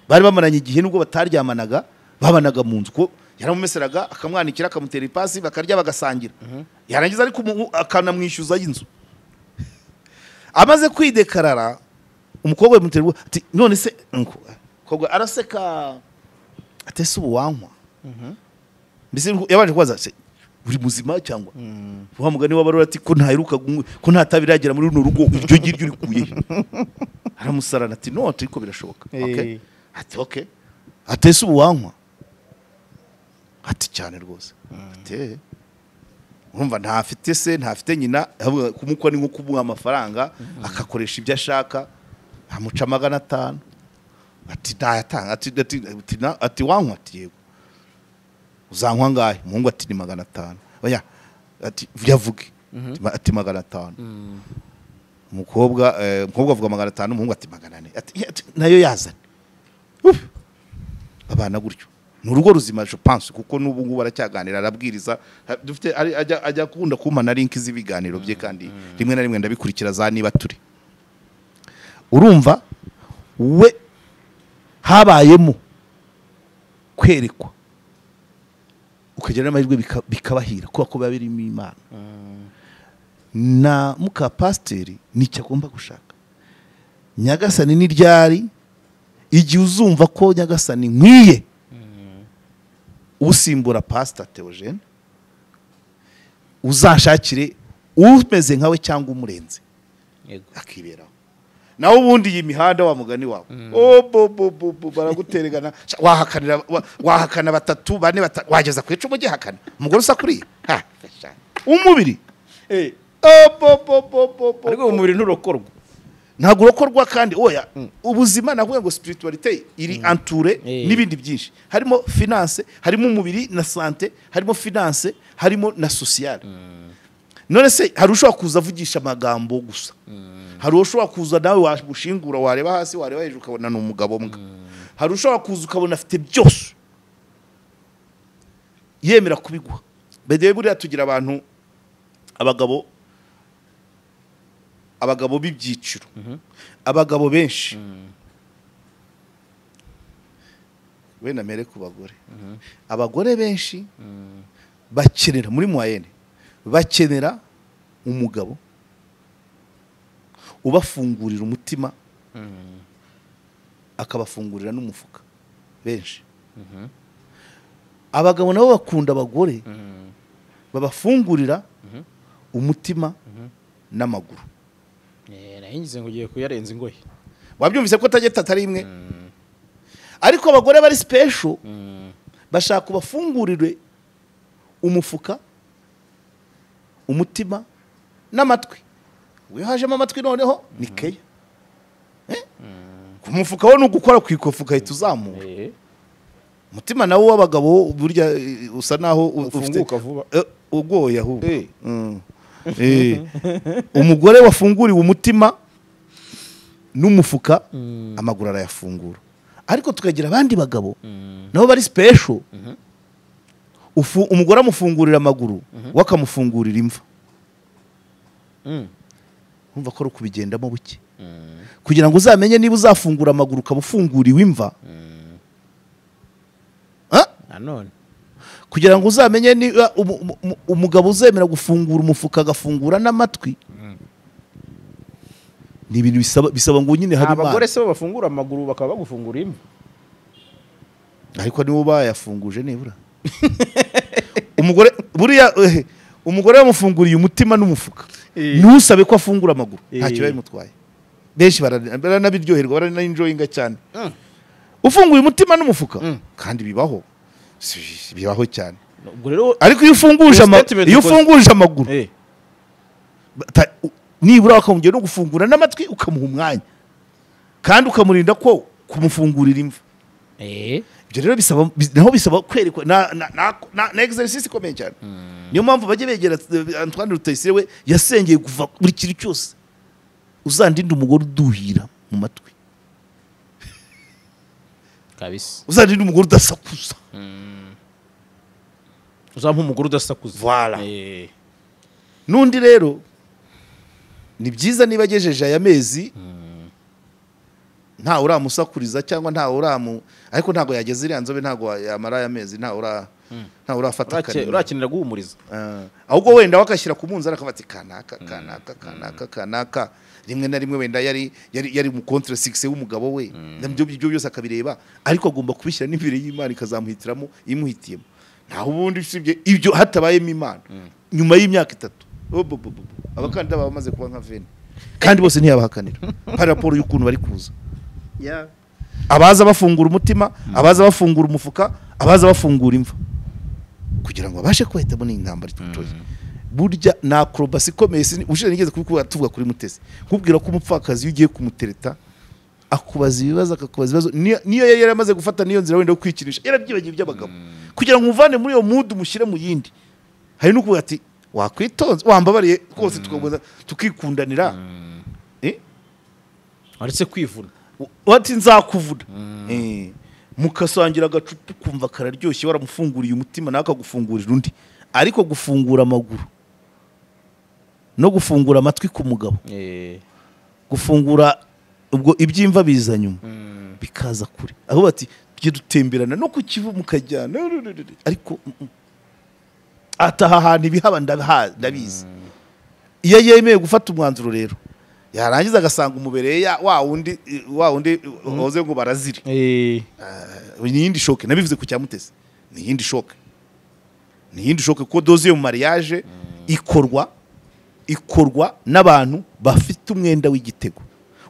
bari bamaranye igihe nubwo bataryamanaga babanaga mu nzu ko yaramumeseraga akamwanikira akamutera ipasi bakarya bagasangira yarangiza ariko akanamwishyuza y'inzu amaze kwidekarara umukobwa bimutera ati none se umukobwa araseka atese ubu wankwa mbese yabanje kubaza se uri muzima cyangwa wa mugani w'abarora ati ko ntaheruka ko ntatabiragera muri runo rugo iryo ngiryo uri kuye aramusarana ati no ariko birashoboka okay ati okay atese ubu wankwa ati cyane rwose ati urumva ntafite se ntafite nyina kumukwa ni nko kumuha amafaranga akakoresha ibyo ashaka amuca 500 ati ndayatanga ati wankwa ati yego uzankwa ngahe umuhungu ati ni 500 oya ati yavuge ati 500 umukobwa avuga 500 umuhungu ati 400 ati nayo yazana abana gutyo nurugo ruzima je pense kuko nubu ngubu baracyaganira arabwiriza dufite ajya kunda kumana link z'ibiganiro bye kandi rimwe na rimwe ndabikurikira za niba turi urumva we habayemo kwerekwa ukagera n'amahirwe bikabahira kuko babirimo Imana na muka pasteri nicyo agomba gushaka Nyagasani ni ryari igihe uzumva ko Nyagasani nkwiye usimbura Pastor Theogene uzashakire umeze nkawe cyangwa umurenze akiberaho nawe ubundi iyi mihanda wa mugani wawe baraguteregana wahakana batatu bane wageza ku icumu gihakana umugore usa kuriya umubiri ariko umubiri nturokorwa ntabwo urokorwa kandi oya ubuzima navuga ngo spiritualite iri entouré n'ibindi byinshi harimo finance harimo umubiri na santé harimo finance harimo na social none se hari ushobora kuza avugisha amagambo gusa hari ushobora kuza nawe wabushingura wareba hasi wareba hejuru ukabona n'umugabo mbwa hari ushobora kuza ukabona afite byose yemera kubigwa bedeye buriya tugira abantu abagabo b'ibyiciro abagabo benshi wenda mere ku bagore abagore benshi bakenera muri moyenne bakenera umugabo ubafungurira umutima akabafungurira n'umufuka benshi abagabo nabo bakunda abagore babafungurira umutima n'amaguru nahingize ngo ugiye kuyarenza ingoyi wabyumvise ko tageta atari imwe ariko abagore bari special bashaka kubafungurire umufuka umutima n'amatwi we hajemo amatwi noneho ni keya ku mufuka wo n'ugukora ku ikofu kahita uzamura umutima nawo w'abagabo burya usa naho ufunguka vuba ugoye ahubwo umugore wafunguriwe umutima n'umufuka amaguru arayafungura ariko tukagira abandi bagabo nabo bari special umugore amufungurira amaguru wakamufungurira imva umva ko rukubigendamo buke kugira ngo uzamenye niba uzafungura amaguru ukabufunguriwe imva nanone kugira ngo uzamenye niba umugabo uzemera gufungura umufuka agafungura n'amatwi ni ibintu bisaba ngo nyine habe abagore se bafungura amaguru bakaba bagufungura imva ariko nibo bayafunguje nibura umugore buriya umugore yamufunguriye umutima n'umufuka ntusabe ko afungura amaguru ntacyo yabimutwaye benshi baranabiryoherwa baranenjoyinga cyane ufunguye umutima n'umufuka kandi bibaho cyane ariko iyo ufunguje amaguru nibura wakamugera no gufungura n'amatwi ukamuha umwanya kandi ukamurinda ko kumufungurira imva ibyo rero bisaba kwerekwa na exercice ikomeye cyane niyo mpamvu bajye begera Antoine Rutayisire we yasengeye kuva buri kintu cyose uzandinde umugore uduhira mu matwi kabisa uzandinde umugore udasakuza uzampa umugore udasakuza voilà nundi rero ni byiza niba agejeje aya mezi nta uramusakuriza cyangwa nta uramu ariko ntago yageze iriya nzobe ntago yamara aya mezi nta urafata kanini urakenera guhumuriza ahubwo wenda wakashyira ku munzani akabati kanaka rimwe na rimwe wenda yari mu contre 6 w'umugabo we ibyo byose akabireba ariko agomba kubishyira n'imbere y'Imana ikazamuhitiramo imuhitiyemo ntaho ubundi usibye ibyo hatabayemo Imana nyuma y'imyaka 3 abakandida bamaze kuba nka vene kandi bose ntiyabahakanira paraporo y'ukuntu bari kuza abaza bafungura umutima abaza bafungura umufuka abaza bafungura imva kugira ngo babashe kwahitamo n'intambara itutoye burya na acrobacy ikomeye ushire nigeze kubikura tuvuga kuri Mutesi kubwira ko umupfakazi iyo ugiye kumutereta akubaza ibibazo akakubaza ibibazo niyo yari yaramaze gufata niyo nzira wenda yo kwikinisha yarabyibagiye by'abagabo kugira ngo umuvane muri iyo mood mushyire mu yindi hari no kuvuga ati wakwitonze wambabariye rwose tukikundanira aretse kwivuna wati nzakuvuna mukasangira agacupa kumva kararyoshye waramufunguriye umutima nawe akagufungurira undi ariko gufungura amaguru no gufungura amatwi ku mugabo gufungura ubwo ibyimva biza nyuma bikaza kure aho bati tujye dutemberana no ku kivu mukajyana ariko ataha ahantu ibihaba ndabizi iyo yemeye gufata umwanzuro rero yarangiza agasanga umubereye wa wundi hoze ngo barazire n'iyindi shoke nabivuze ku cya Mutesi ni yindi shoke ko doziye mu mariage ikorwa n'abantu bafite umwenda w'igitego.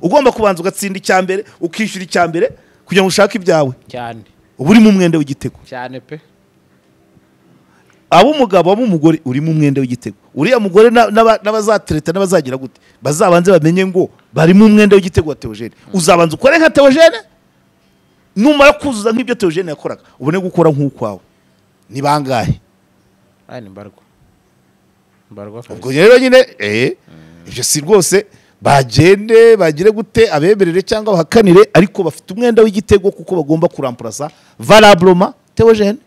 Ugomba kubanza ugatsinda icyambere ukishyura icyambere kugira ngo ushake ibyawe cyane, uba uri mu mwenda w'igitego cyane pe. Ab'umugabo ab'umugore uri mu mwenda w'igitego. Uriya mugore n'abazatereta n'abazagira gute bazabanze bamenye ngo bari mu mwenda w'igitego wa Theogene. Uzabanza ukore nka Theogene, numara kuzuza nk'ibyo Theogene yakoraga ubone gukora nk'ukwawe. Ni bangahe? Ni mbarwa ubwo rero nyine ibyo si rwose bagende bagire gute abemerere cyangwa bahakanire, ariko bafite umwenda w'igitego kuko bagomba kuramplasa valablement Theogene.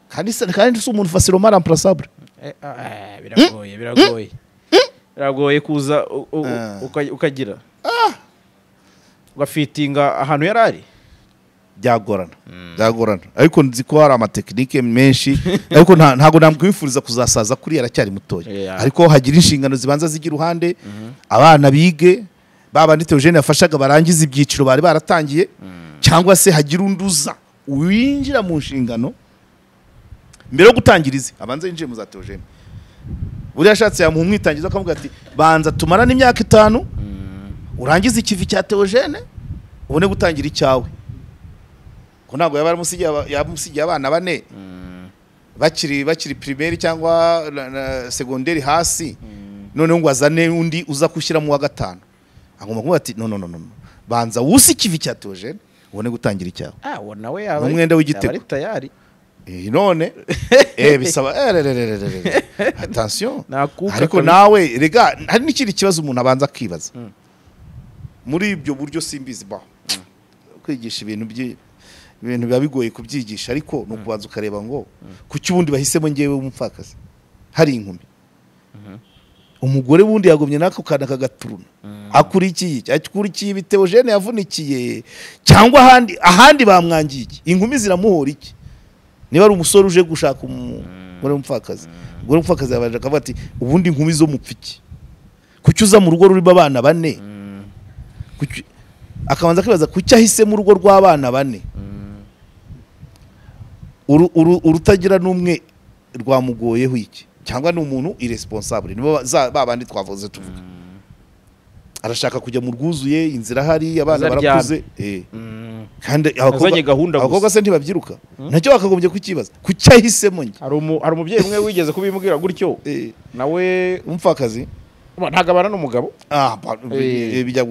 Kandi si umuntu facilement remplaçable. Biragoye kuza ukagira ugafitinga ahantu yarari. Byagorana ariko nzi ko hari amatekinike menshi, ariko ntago namwifuriza kuzasaza kuri aracyari mutoya. Ariko hagira inshingano zibanza zigira ruhande, abana bige babandi Theogene yafashaga barangiza ibyiciro bari baratangiye, cyangwa se hagira unduza winjira mu nshingano mbere yo gutangiriza abanza yinjiye mu za Theogene. Buri yashatse yamuha umwitangizo akavuga ati banza tumarana imyaka 5 urangiza ikivi cya Theogene ubone gutangira icyawe. Ko ntabwo yamusigiye abana 4 bakiri primaire cyangwa secondaire hasi, none ngo azane undi uza kushyira mu wa 5. Agomba kuvuga ati no banza wusi ikivi cya Theogene ubone gutangira icyawe. Nawe yaba umwenda w'igitego tayari. None bisaba attention. Ariko nawe rega hari n'ikindi kibazo umuntu abanza akibaza muri ibyo buryo simbizi kwigisha ibintu biba bigoye kubyigisha, ariko no kubanza ukareba ngo kuki ubundi bahisemo ngewe umupfakazi hari inkumi. Umugore wundi yagomye nako kana kagaturuna akurikiye ibi Theogene yavunikiye, cyangwa ahandi bamwangiye iki, inkumi ziramuhora iki? Niba ari umusore uje gushaka umugore w'umupfakazi, umugore w'umupfakazi yabaje akavuga ati ubundi inkumi zo mupfiki kuki uza mu rugo rurimo abana 4, akabanza kwibaza kuki ahise mu rugo rw'abana 4 urutagira n'umwe rwamugoyeho iki, cyangwa ni umuntu irresponsable. Nibo babandi twavuze tuvuga arashaka kujya mu rwuzuye, inzira hari abana barakuze kandi abakobwa se ntibabyiruka, nacyo bakagombye kukibaza kuki ahisemo njye. Hari umubyeyi umwe wigeze kubimubwira gutyo, nawe umupfakazi ntagabana n'umugabo bijya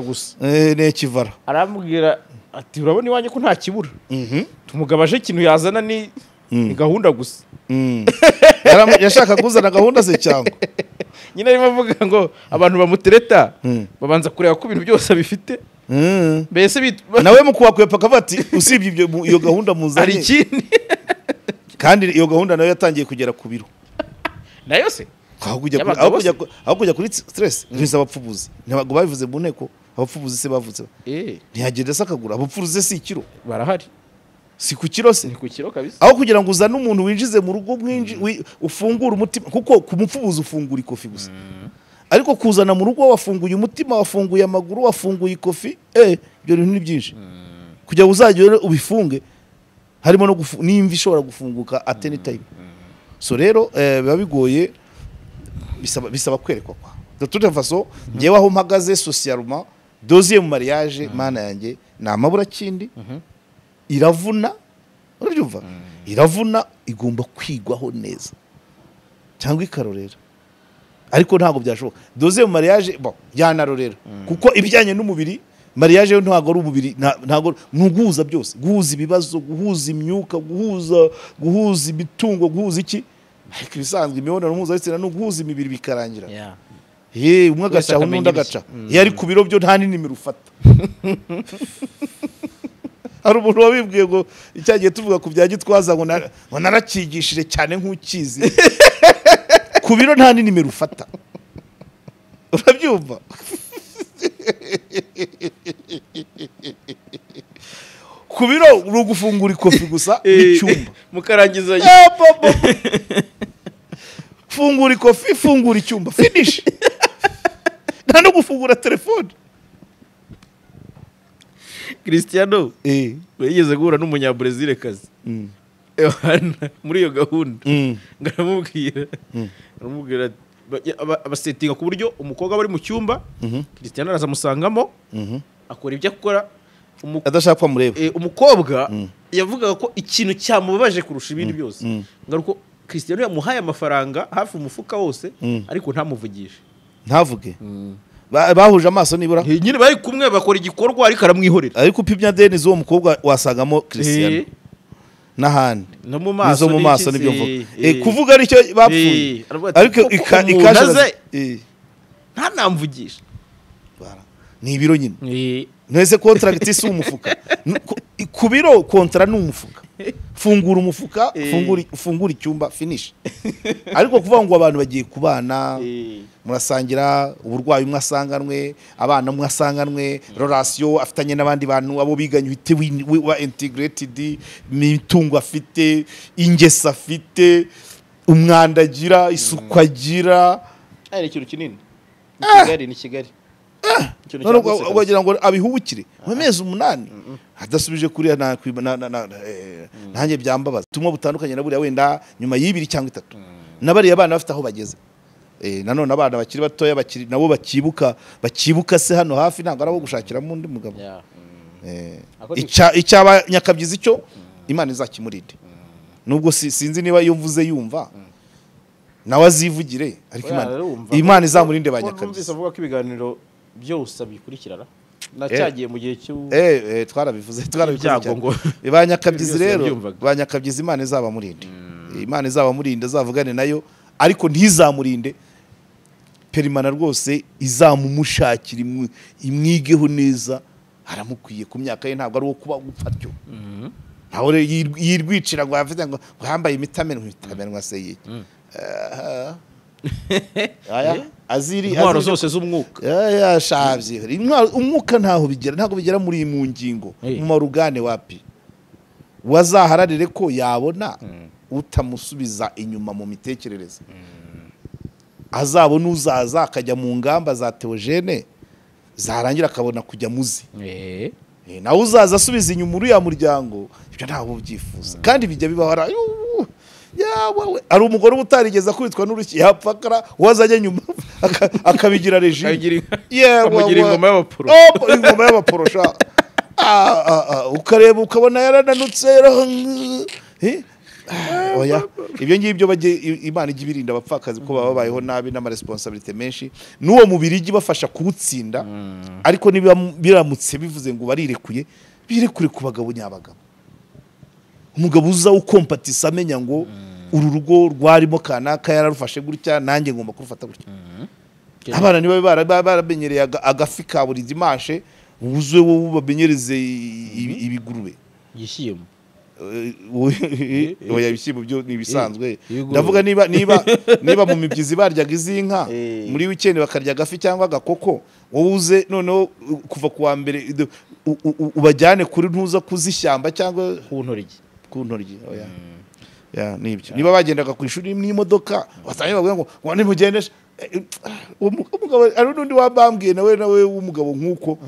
gusa ne kivara, arambwira ati urabona iwanjye ko nta kibura, umugabo aje ikintu yazana ni gahunda gusa. Yashaka kuzana gahunda se cyangwa nyine arimo avuga ngo abantu bamutereta babanza kureba ko ibintu byose bifite. Mbese nawe mu kuwakwepa akavuga ati usibye iyo gahunda muzanye hari ikindi kandi iyo gahunda nayo yatangiye kugera ku biro nayo se aho kujya kuri stress biza abapfubuzi. Ntabwo babivuze mu nteko, abapfubuzi se bavuze ntihagenda se akagura abapfubuzi si ikiro barahari, si ku kiro se, ni ku kiro kabisa. Aho kugira ngo uzane umuntu winjize mu rugo ufungura umutima, kuko ku mupfubuzi ufungura ikofi gusa, ariko kuzana mu rugo wafunguye umutima, wafunguye amaguru, wafunguye ikofi, ibyo bintu ni byinshi. Kugira ngo uzagere ubifunge harimo no n'imvi ishobora gufunguka at any time. So rero biba bigoye, bisaba kwerekwa kwa de toute façon. Ngewe aho mpagaze socialement doziye mu mariage mana yanjye na amabura kindi iravuna, urabyumva, iravuna, igomba kwigwaho neza cyangwa ikarorera, ariko ntabwo byashoboka doziye mu mariage yanarorera, kuko ibijyanye n'umubiri mariage yo ntabwo ari umubiri, ntabwo nuguhuza byose, guhuza ibibazo, guhuza imyuka, guhuza imitungo, guhuza iki, ariko ibisanzwe imibonano mpuzabitsina no guhuza imibiri bikarangira. Umwe agaca n'undi agaca, yari ku biro byo nta n'inimero ufata. Hari umuntu wabibwiye ngo icyagiye tuvuga ku bya Gitwaza ngo narakigishije cyane nk'ukizi ku biro nta n'inimero ufata, urabyumva? Ku biro uri gufungura ikofi gusa n'icyumba mukarangiza fungura ikofi, fungura icyumba, finish. Nta no gufungura telefone. Cristiano wigeze guhura n'umunyabrazil kazi muri iyo gahunda ngaramubwira abasetinga ku buryo umukobwa bari mu cyumba Cristiano arazamusangamo akora ibyo akora adashaka mureba umukobwa yavugaga ko ikintu cyamubabaje kurusha ibindi byose ngaruko Cristiano yamuhaye amafaranga hafi umufuka wose ariko ntamuvugishe ntavuge bahuje amaso nibura nyine bari kumwe bakora igikorwa ariko aramwihorera ariko upimya deni z'uwo mukobwa wasangamo Cristiano n'ahandi no mu maso mu maso nibyo mvuga kuvuga aricyo bapfuye ariko ikashaze ntanamvugisha ni ibiro nyine nese contract si umufuka ku biro kontra ni umufuka fungura umufuka fungura icyumba finish ariko kuvuga ngo abantu bagiye kubana murasangira uburwayi umwe asanganwe abana umwe asanganwe relation afitanye n'abandi bantu abo biganye uhite wa integrated mitungo afite ingesa afite umwandagira isuku agira ari ikintu kinini ni Kigali wagira ngo abihubukire mu mezi 8 hadasubije kuri nanjye byambabaza tumwe butandukanye na buriya wenda nyuma y'ibiri cyangwa 3 nabari abana bafite aho bageze nanone abana bakiri batoya bakiri nabo bakibuka se hano hafi ntabwo arabo gushakira mu ndi mugabo icyaba nyakabyizi cyo Imana izakimurinde nubwo sinzi niba iyo mvuze yumva nawe azivugire ariko Imana izamurinde banyakabyizi avuga ko ibiganiro byose bikurikirana nacyagiye mu gihe cyo twarabivuze ngo banyakabyizi rero banyakabyizi Imana izabamurinde Imana izabamurinde azavugane nayo ariko ntizamurinde perimana rwose izamumushakira imwigeho neza aramukwiye ku myaka ye ntabwo ari wo kuba gupfatyo naho yirwicira ngo afite ngo yambaye imitamenwa se yiki aziri intwaro zose z'umwuka yashavye umwuka ntaho bigera ntabwo bigera muri mu ngingo mu marugane wapi wazahararire ko yabona utamusubiza inyuma mu mitekerereze azabona uzaza akajya mu ngamba za THEOGENE zarangira akabona kujya muzi nawe uzaza asubiza inyuma uri ya muryango ibyo ntabwo byifuza kandi bijya bibahara yawe ari umugore utarigeza kwitwa n'uruki yapfakara wazajya nyuma akabigira regime amugira ingoma y'abaporo ingoma y'abaporo sha ukareba ukabona yarananutse oya ibyo ngibyo baje Imana ijya ibirinda abapfakazi ko babayeho nabi n'ama responsibility menshi n'uwo mubiri ijya bafasha kuwutsinda ariko niba biramutse bivuze ngo barirekuye birekure ku bagabo nyabagabo umugabo uza ukompatisa amenya ngo uru rugo rwarimo kanaka yararufashe gutya nanjye ngomba kurufata gutya abana niba baramenyereye agafi ka buri dimanche ubuze wowe babenyereze ibigurube gishyimo oya ibishyimbo byo nibisanzwe ndavuga niba mu mibyizi baryaga izinka muri weekend bakarya gafi cyangwa agakoko wowe uze noneho kuva kuwa mbere ubajyane kuri ntuza kuzishyamba cyangwa ku ntoryi oya nibyo niba bagendaga ku ishuri n'imodoka wasanye bavuga ngo nimugendesha umugabo ari n'undi wabambwiye nawe w'umugabo nk'uko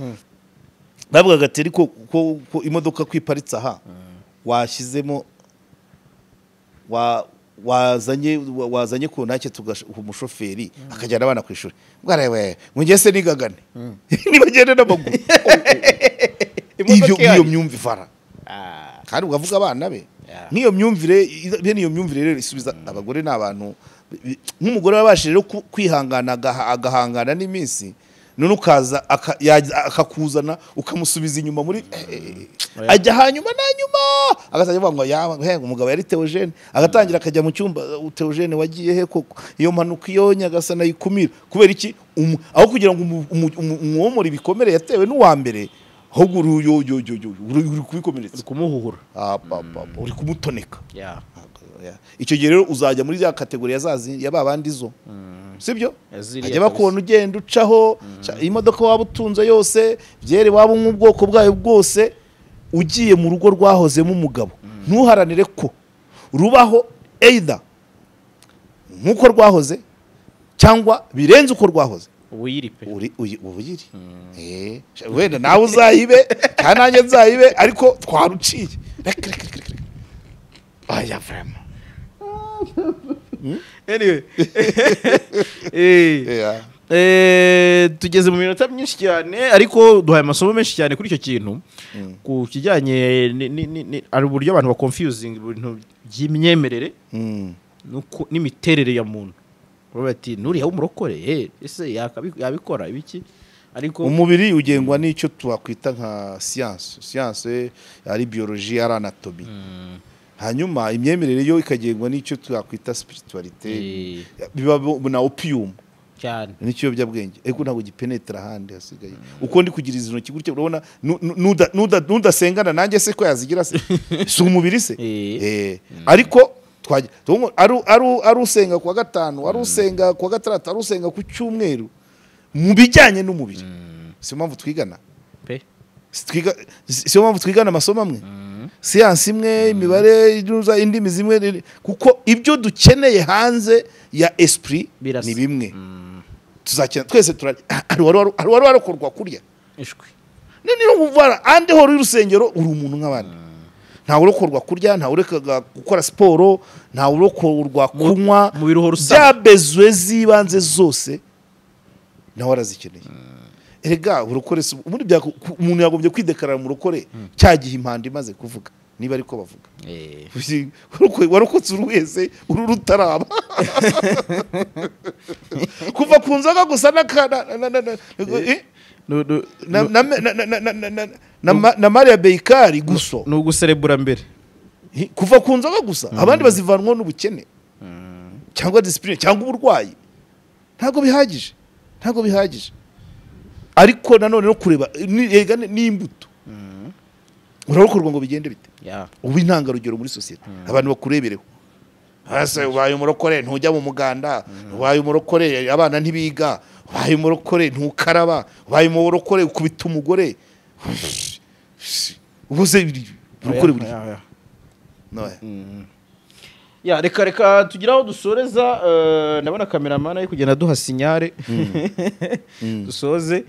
bavugaga ati ariko ko imodoka kwiparitsa aha washyizemo wazanye ku ntake umushoferi akajyana abana ku ishuri bwarewe ngese nigagane nibagende n'amaguru iyo myumvire fara kandi ugavuga abana be nk'iyo myumvire bene iyo myumvire rero isubiza abagore n'abantu nk'umugore wabashije rero kwihangana agahangana n'iminsi none ukaza akakuzana ukamusubiza inyuma muri ajya hanyuma na nyuma agatangira kuvuga ngo umugabo yari THEOGENE agatangira akajya mu cyumba THEOGENE wagiye he koko iyo mpanuka iyo nyagasana yikumira kubera iki aho kugira ngo umwomore ibikomere yatewe n'uwa mbere ahubwo uri kubikomeretsa kumuhuhura uri kumutoneka icyo gihe rero uzajya muri ya kategori ya babandi zo sibyo ajya bakubona ugenda ucaho imodoka waba utunze yose byere waba nk'ubwoko bwayo bwose ugiye mu rugo rwahozemo umugabo ntuharanire ko rubaho either nk'uko rwahoze cyangwa birenze uko rwahoze ubuyiri wenda nawe uzayibe kandi nanjye nzayibe ariko twaruciye aya vraiment anyway tugeze mu minota myinshi cyane ariko duhaye amasomo menshi cyane kuri icyo kintu ku kijyanye ari uburyo abantu ba confusing ibintu by'imyemerere n'imiterere ya muntu bati nuriya w'umurokore ese yabikora ibiki ariko umubiri ugengwa n'icyo twakwita nka science ari biologie ari anatomy hanyuma imyemerere yo ikagengwa n'icyo twakwita spiritualité biba na opium cyane n'ikiyobyabwenge ego ntabwo gipenetra handi hasigaye uko ndi kugira izo ntoki gutyo urabona nudasengana nanjye se ko yazigira se si umubiri se ariko ari usenga kuwa gatanu ari usenga kuwa gatandatu ari usenga ku cyumweru mu bijyanye n'umubiri siyo mpamvu twigana siyo mpamvu twigana amasomo amwe siyansi imwe imibare indimi zimwe kuko ibyo dukeneye hanze ya esprit ni bimwe tuzakena twese hari wari warokorwa kurya niyo nguvara andi horo y'urusengero uri umuntu nk'abandi ntawe urokorwa kurya ntawe urekaga gukora siporo ntawe urokorwa kunywa bya bezwe z'ibanze zose nawe arazikeneye erega urokore umuntu yagombye kwidekarara mu rukore cyagihe impanda imaze kuvuga niba ariko bavuga warokotse uruwese urutaraba kuva ku nzoga gusa na Maria Beikari guso no guserebura mbere kuva ku nzoga gusa abandi bazivanwa n'ubukene cyangwa discipline cyangwa uburwayi ntago bihagije ariko nanone no kureba n'imbuto urarokorwa ngo bigende bite ubu intangarugero muri societe abantu bakurebereho hase ubaye umurokore ntujya mu muganda ubaye umurokore abana ntibiga ubaye umurokore ntukaraba ubaye umurokore ukubita umugore ubuze urokore buri reka tugiraho dusoreza ndabona cameraman ari kugenda duha sinyare dusoze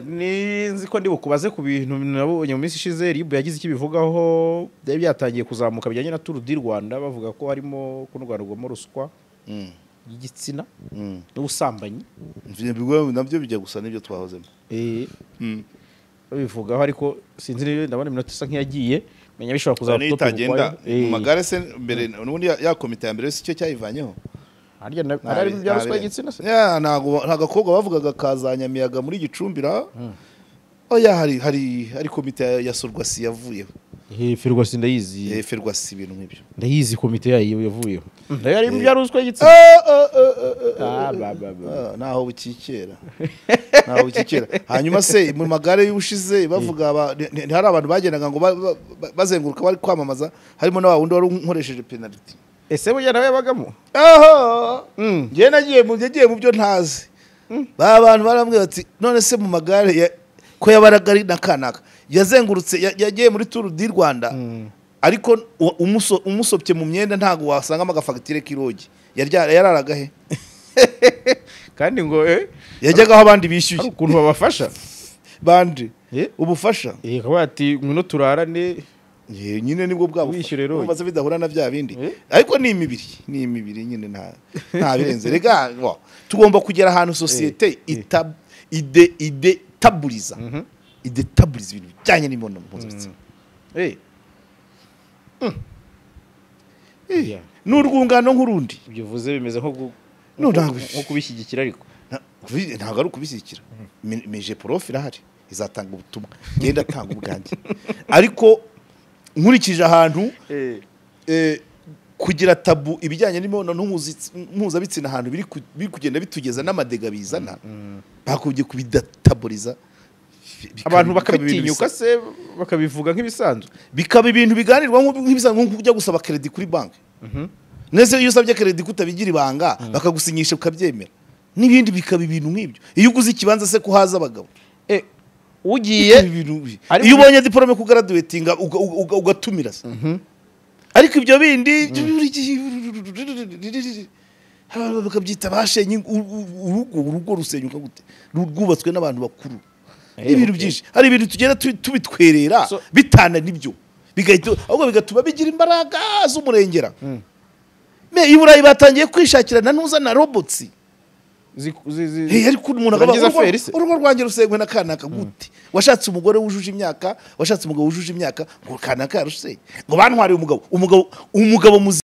nzi ko ndi bukubaze ku bintu nabonye mu minsi ishize ribu yagize icyo bivugaho byari byatangiye kuzamuka bijyanye na Tour du Rwanda bavuga ko harimo kunurwarwamo ruswa y'igitsina n'ubusambanyi nabyo bijya gusa n'ibyo twahozemo babivugaho ariko sinzi ndabona iminota isa nk'iyagiye menya bishobora kuzaba itagenda mu magare se mbere n'ubundi ya komite ya mbere si cyo cyayivanyeho ari bya ruswa y'igitsina se ntago agakobwa bavugaga kazanyamiyaga muri Gicumbira oya hari komite ya Sorwasi yavuyeho Ferwasi ndayizi Ferwasi ibintu nk'ibyo ndayizi komite yayo yavuyeho ari bya ruswa y'igitsina naho bukikera hanyuma se mu magare y'ubushize bavuga hari abantu bagendaga ngo bazenguruka bari kwamamaza harimo na wundi wari unkoresheje penalty ese burya nawe yabagamo ngiye nagiye mu byo ntazi ba bantu barambwira bati none se mu magare ko yabaraga ari nakanaka yazengurutse yagiye muri Tour du Rwanda ariko umusopye mu myenda ntago wasangamo agafagitire k'irogi yararaga he kandi ngo yajyagaho abandi bishyuye ukuntu babafasha bandi ubufasha bati ngwino turarane nyine nibwo bwabo umaze bidahura na bya bindi ariko ni imibiri nyine nta birenze rega tugomba kugera ahantu societe idetabuliza ibintu bijyanye n'imibonano mpuzabitsina n'urwungano nk'urundi ibyo uvuze bimeze nko kubishyigikira ariko ntabwo ari ukubishyigikira meje prof irahari izatanga ubutumwa ngenda atanga ubwanjye ariko nkurikije ahantu kugira tabu ibijyanye n'imibonano mpuzabitsina ahantu biri kugenda bitugeza n'amadega bizana bakubye kubidataburiza abantu bakabitinyuka se bakabivuga nk'ibisanzwe bikaba ibintu biganirwa nk'ibisanzwe nko kujya gusaba credit kuri banki nese iyo usabye credit kutabigira ibanga bakagusinyisha ukabyemera n'ibindi bikaba ibintu nk'ibyo iyo uguze ikibanza se kuhaza abagabo ugiye iyo ubonye diplome ku graduating ugatumira se ariko ibyo bindi bakabyita bashenye urugo rusenyuka gute rwubatswe n'abantu bakuru ibintu byinshi hari ibintu tugera tubitwerera bitana nibyo ahubwo bigatuma bigira imbaraga z'umurengera me iburayi batangiye kwishakira na nuza na robots ariko umuntu urugo rwanjye rusengwe na kanaka gute washatse umugore wujuje imyaka washatse umugabo wujuje imyaka ngo kanaka yaruseye ngo bantwariye umugabo